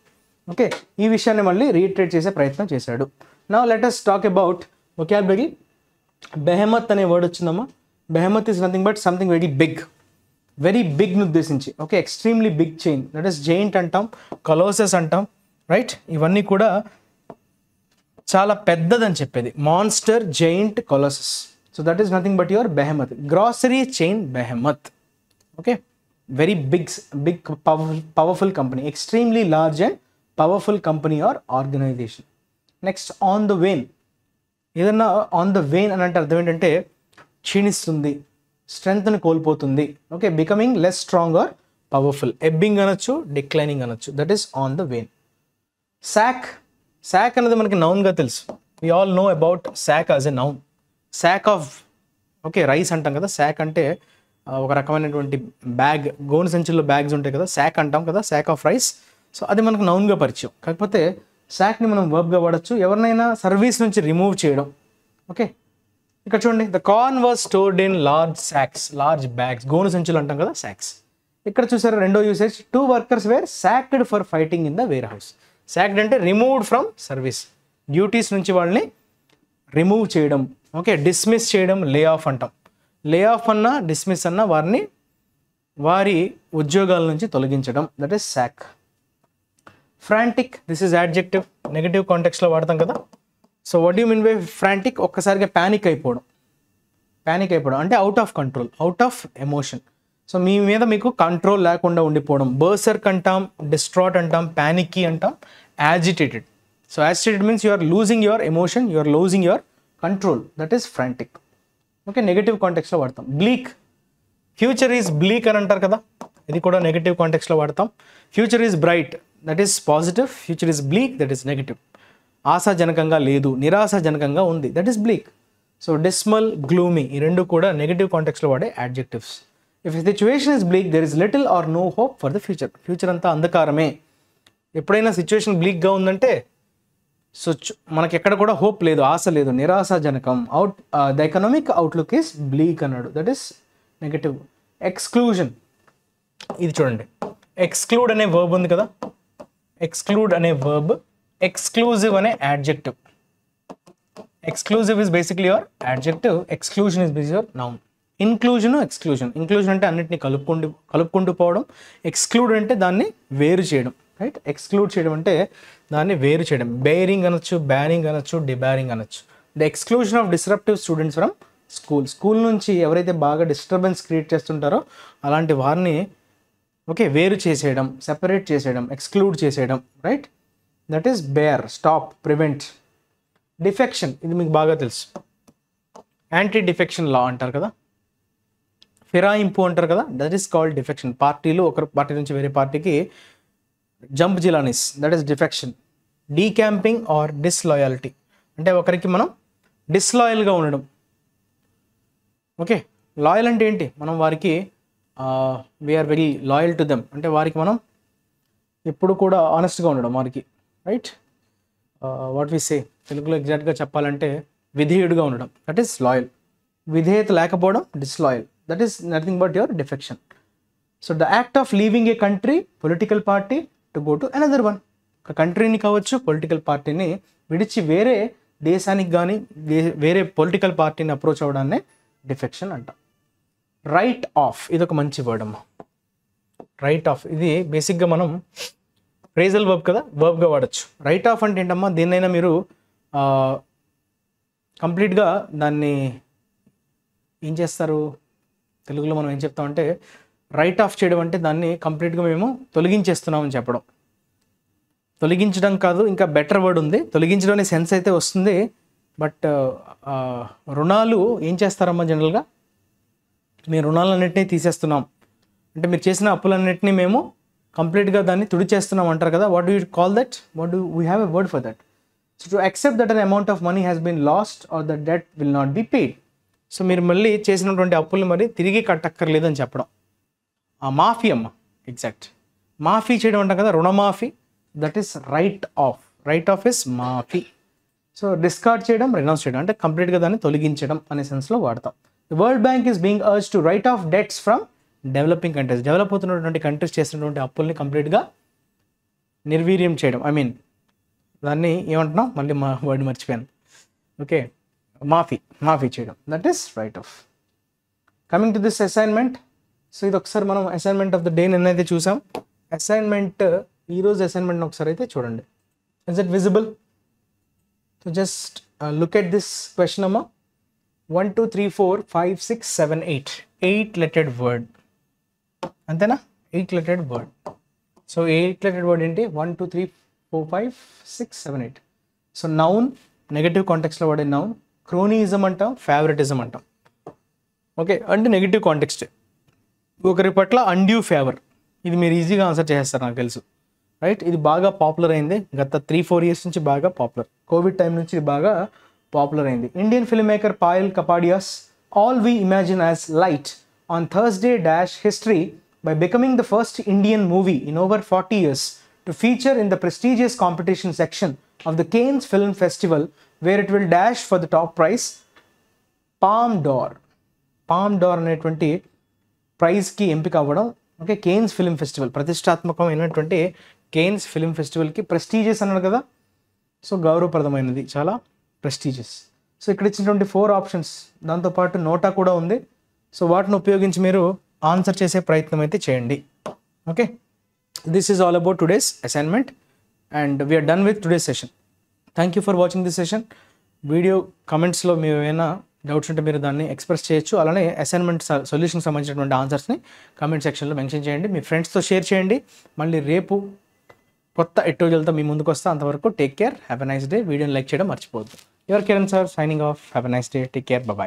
Okay, ఈ విషయాన్ని మళ్ళీ రీట్రేట్ చేసే ప్రయత్నం చేశాడు. Now let us talk about vocabulary. Behemoth అనే వర్డ్ వచ్చిందమ్మా. Behemoth is nothing but something very బిగ్ని ఉద్దేశించి. Okay, extremely big chain, that is giant అంటాం, కొలోసస్ అంటాం, రైట్, ఇవన్నీ కూడా చాలా పెద్దదని చెప్పేది. Monster, giant, colossus. So that is nothing but your behemoth. Grocery chain behemoth. Okay, very big powerful company, extremely large and powerful company or organization. Next on the wane. ఏదన్నా on the wane అని అంటే అర్థం ఏంటంటే క్షీణిస్తుంది, స్ట్రెంగ్త్ని కోల్పోతుంది. Okay, becoming less strong or powerful. Ebbing అనొచ్చు, declining అనొచ్చు, that is on the wane. Sack అనేది మనకి నౌన్గా తెలుసు. We all know about sack as a noun. Sack of, okay, rice అంటాం కదా. శాక్ అంటే ఒక రకమైనటువంటి బ్యాగ్, గోను సంచుల్లో బ్యాగ్స్ ఉంటాయి కదా, శాక్ అంటాం కదా, శాక్ ఆఫ్ రైస్. సో అది మనకు నౌన్గా పరిచయం. కాకపోతే శాక్ని మనం వర్బ్గా వాడచ్చు, ఎవరినైనా సర్వీస్ నుంచి రిమూవ్ చేయడం. ఓకే, ఇక్కడ చూడండి, the corn was stored in large sacks, large bags, గోను సంచులు అంటాం కదా, సాక్స్. ఇక్కడ చూసారా రెండో usage, 2 workers were sacked for fighting in the warehouse. Sacked అంటే రిమూవ్డ్ ఫ్రమ్ సర్వీస్, డ్యూటీస్ నుంచి వాళ్ళని రిమూవ్ చేయడం. ఓకే, డిస్మిస్ చేయడం లే ఆఫ్ అంటాం. లే ఆఫ్ అన్నా డిస్మిస్ అన్నా వారి ఉద్యోగాల నుంచి తొలగించడం, that is sack. Frantic, this is adjective, negative కాంటెక్స్లో వాడతాం కదా. So what you mean by frantic? ఒక్కసారిగా ప్యానిక్ అయిపోవడం అంటే out of control, out of emotion. So మీ మీద మీకు కంట్రోల్ లేకుండా ఉండిపోవడం. బర్సర్క్ అంటాం, డిస్ట్రాట్ అంటాం, ప్యానికీ అంటాం, agitated. So agitated means you are losing your emotion, you are losing your control, that is frantic. Okay, negative కాంటెక్స్లో వాడతాం. బ్లీక్, ఫ్యూచర్ ఈజ్ బ్లీక్ అని అంటారు కదా, ఇది కూడా నెగటివ్ కాంటెక్స్లో వాడతాం. Future is bright, that is positive. Future is bleak, that is negative. ఆశాజనకంగా లేదు, నిరాశాజనకంగా ఉంది, that is bleak. So dismal, gloomy, ఈ రెండు కూడా నెగటివ్ కాంటెక్స్లో వాడే adjectives. If situation is bleak, there is little or no hope for the future. Future అంతా అంధకారమే. ఎప్పుడైనా సిచ్యువేషన్ బ్లీక్గా ఉందంటే సో మనకి ఎక్కడ కూడా హోప్ లేదు, ఆశ లేదు, నిరాశాజనకం. The economic outlook is bleak అన్నాడు, దట్ ఈస్ నెగటివ్. ఎక్స్క్లూజన్, ఇది చూడండి, ఎక్స్క్లూడ్ అనే వర్బ్ ఉంది కదా, ఎక్స్క్లూడ్ అనే వర్బ్, ఎక్స్క్లూజివ్ అనే adjective. Exclusive is basically your adjective, exclusion is basically your noun. Inclusion, exclusion. Inclusion అంటే అన్నిటిని కలుపుకుంటూ పోవడం, exclude అంటే దాన్ని వేరు చేయడం, రైట్? ఎక్స్క్లూడ్ చేయడం అంటే దాన్ని వేరు చేయడం. బేరింగ్ అనొచ్చు, బ్యానింగ్ అనొచ్చు, డిబారింగ్ అనొచ్చు. The exclusion of disruptive students from school నుంచి ఎవరైతే బాగా డిస్టర్బెన్స్ క్రియేట్ చేస్తుంటారో అలాంటి వారిని ఓకే వేరు చేసేయడం, సెపరేట్ చేసేయడం, ఎక్స్క్లూడ్ చేసేయడం, right? That is bar, stop, prevent. Defection, ఇది మీకు బాగా తెలుసు. యాంటీ డిఫెక్షన్ లా అంటారు కదా, ఫిరాయింపు అంటారు కదా, దట్ ఈస్ కాల్డ్ డిఫెక్షన్. పార్టీలు ఒక పార్టీ నుంచి వేరే పార్టీకి జంప్ జిలానిస్, that is defection. Decamping or disloyalty అంటే ఒకరికి మనం డిస్లాయల్గా ఉండడం. ఓకే, లాయల్ అంటే ఏంటి? మనం వారికి we are very loyal to them అంటే వారికి మనం ఎప్పుడు కూడా ఆనెస్ట్గా ఉండడం వారికి, రైట్? వాట్ వి సే తెలుగులో ఎగ్జాక్ట్గా చెప్పాలంటే విధేయుడుగా ఉండడం, దట్ ఈస్ లాయల్. విధేయత లేకపోవడం disloyal, that is nothing but your defection. So the act of leaving a country, political party to go to another one. ఒక కంట్రీని కావచ్చు, పొలిటికల్ పార్టీని విడిచి వేరే దేశానికి కానీ వేరే పొలిటికల్ పార్టీని అప్రోచ్ అవ్వడాన్నే డిఫెక్షన్ అంట. రైట్ ఆఫ్, ఇది ఒక మంచి వర్డ్ అమ్మా. రైట్ ఆఫ్ ఇది బేసిక్గా మనం ఫ్రేజల్ వర్బ్ కదా, వర్బ్గా వాడచ్చు. రైట్ ఆఫ్ అంటే ఏంటమ్మా? దేన్నైనా మీరు కంప్లీట్గా దాన్ని ఏం చేస్తారు? తెలుగులో మనం ఏం చెప్తామంటే రైట్ ఆఫ్ చేయడం అంటే దాన్ని కంప్లీట్గా మేము తొలగించేస్తున్నామని చెప్పడం. తొలగించడం కాదు, ఇంకా బెటర్ వర్డ్ ఉంది. తొలగించడం అనే సెన్స్ అయితే వస్తుంది, బట్ రుణాలు ఏం చేస్తారమ్మా జనరల్గా? మీ రుణాలన్నింటినీ తీసేస్తున్నాం అంటే మీరు చేసిన అప్పులన్నింటినీ మేము కంప్లీట్గా దాన్ని తుడిచేస్తున్నాం అంటారు కదా. What do you call that? What do we have a word for that? So to accept that an amount of money has been lost or that debt will not be paid. సో మీరు మళ్ళీ చేసినటువంటి అప్పుల్ని మరి తిరిగి కట్టక్కర్లేదు అని చెప్పడం. మాఫీ అమ్మ, ఎగ్జాక్ట్. మాఫీ చేయడం అంటాం కదా, రుణమాఫీ, that is write off. Write off is మాఫీ. సో డిస్కార్డ్ చేయడం, రెనౌన్స్ చేయడం అంటే కంప్లీట్గా దాన్ని తొలగించడం అనే సెన్స్లో వాడతాం. The world bank is being urge to write off debts from developing countries. Develop అవుతున్నటువంటి కంట్రీస్ చేసినటువంటి అప్పుల్ని కంప్లీట్గా నిర్వీర్యం చేయడం. ఐ మీన్ దాన్ని ఏమంటున్నాం? మళ్ళీ మా వర్డ్ మర్చిపోయాను. ఓకే, మాఫీ చేయడం, that is write of. Coming to this assignment. So ఇది ఒకసారి మనం అసైన్మెంట్ ఆఫ్ ద డే నిన్నైతే చూసాం. అసైన్మెంట్ ఈరోజు అసైన్మెంట్ ఒకసారి అయితే చూడండి. Is it visible? So just look at this question అమ్మా. 1 2 3 4 5 6 7 8 8 lettered వర్డ్, అంతేనా? 8 lettered word. So 8 lettered word ఏంటి? 1 2 3 4 5 6 7 8. సో నౌన్, నెగటివ్ కాంటెక్స్లో వాడే నౌన్. క్రోనియిజం అంటాం, ఫేవరెటిజం అంటాం. ఓకే, అంటే నెగిటివ్ కాంటెక్స్ట్, ఒకరి పట్ల అన్డ్యూ ఫేవర్. ఇది మీరు ఈజీగా ఆన్సర్ చేసేస్తారు నాకు తెలుసు, రైట్? ఇది బాగా పాపులర్ అయింది గత 3-4 years నుంచి, బాగా పాపులర్. కోవిడ్ టైం నుంచి ఇది బాగా పాపులర్ అయింది. Indian film maker Payal Kapadia's all we imagine as light on Thursday dash history by becoming the first Indian movie in over 40 years to feature in the prestigious competition section of the Cannes Film Festival, where it will dash for the top prize Palme d'Or. Palme d'Or అనేటువంటి ప్రైజ్కి ఎంపిక అవ్వడం. Okay, Cannes film festival, ప్రతిష్టాత్మకమైనటువంటి Cannes film ఫెస్టివల్కి. Prestigious అన్నాడు కదా, so గౌరవప్రదమైనది, చాలా prestigious. So ఇక్కడ ఇచ్చినటువంటి 4 ఆప్షన్స్, దాంతోపాటు నోటా కూడా ఉంది. సో వాటిని ఉపయోగించి మీరు ఆన్సర్ చేసే ప్రయత్నం అయితే చేయండి. Okay, this is all about today's assignment and we're done with today's session. Thank you for watching this session. Video కమెంట్స్లో మీరు ఏమైనా డౌట్స్ ఉంటే మీరు దాన్ని ఎక్స్ప్రెస్ చేయొచ్చు. అలానే అసైన్మెంట్ సొల్యూషన్కి సంబంధించినటువంటి ఆన్సర్స్ని కామెంట్ సెక్షన్లో మెన్షన్ చేయండి, మీ ఫ్రెండ్స్తో షేర్ చేయండి. మళ్ళీ రేపు కొత్త ఎట్టుజలతో మీ ముందుకు వస్తా. అంతవరకు take care, have a nice day. వీడియోని లైక్ చేయడం మర్చిపోవద్దు. Your Kiran sir signing off. Have a nice day, take care, bye.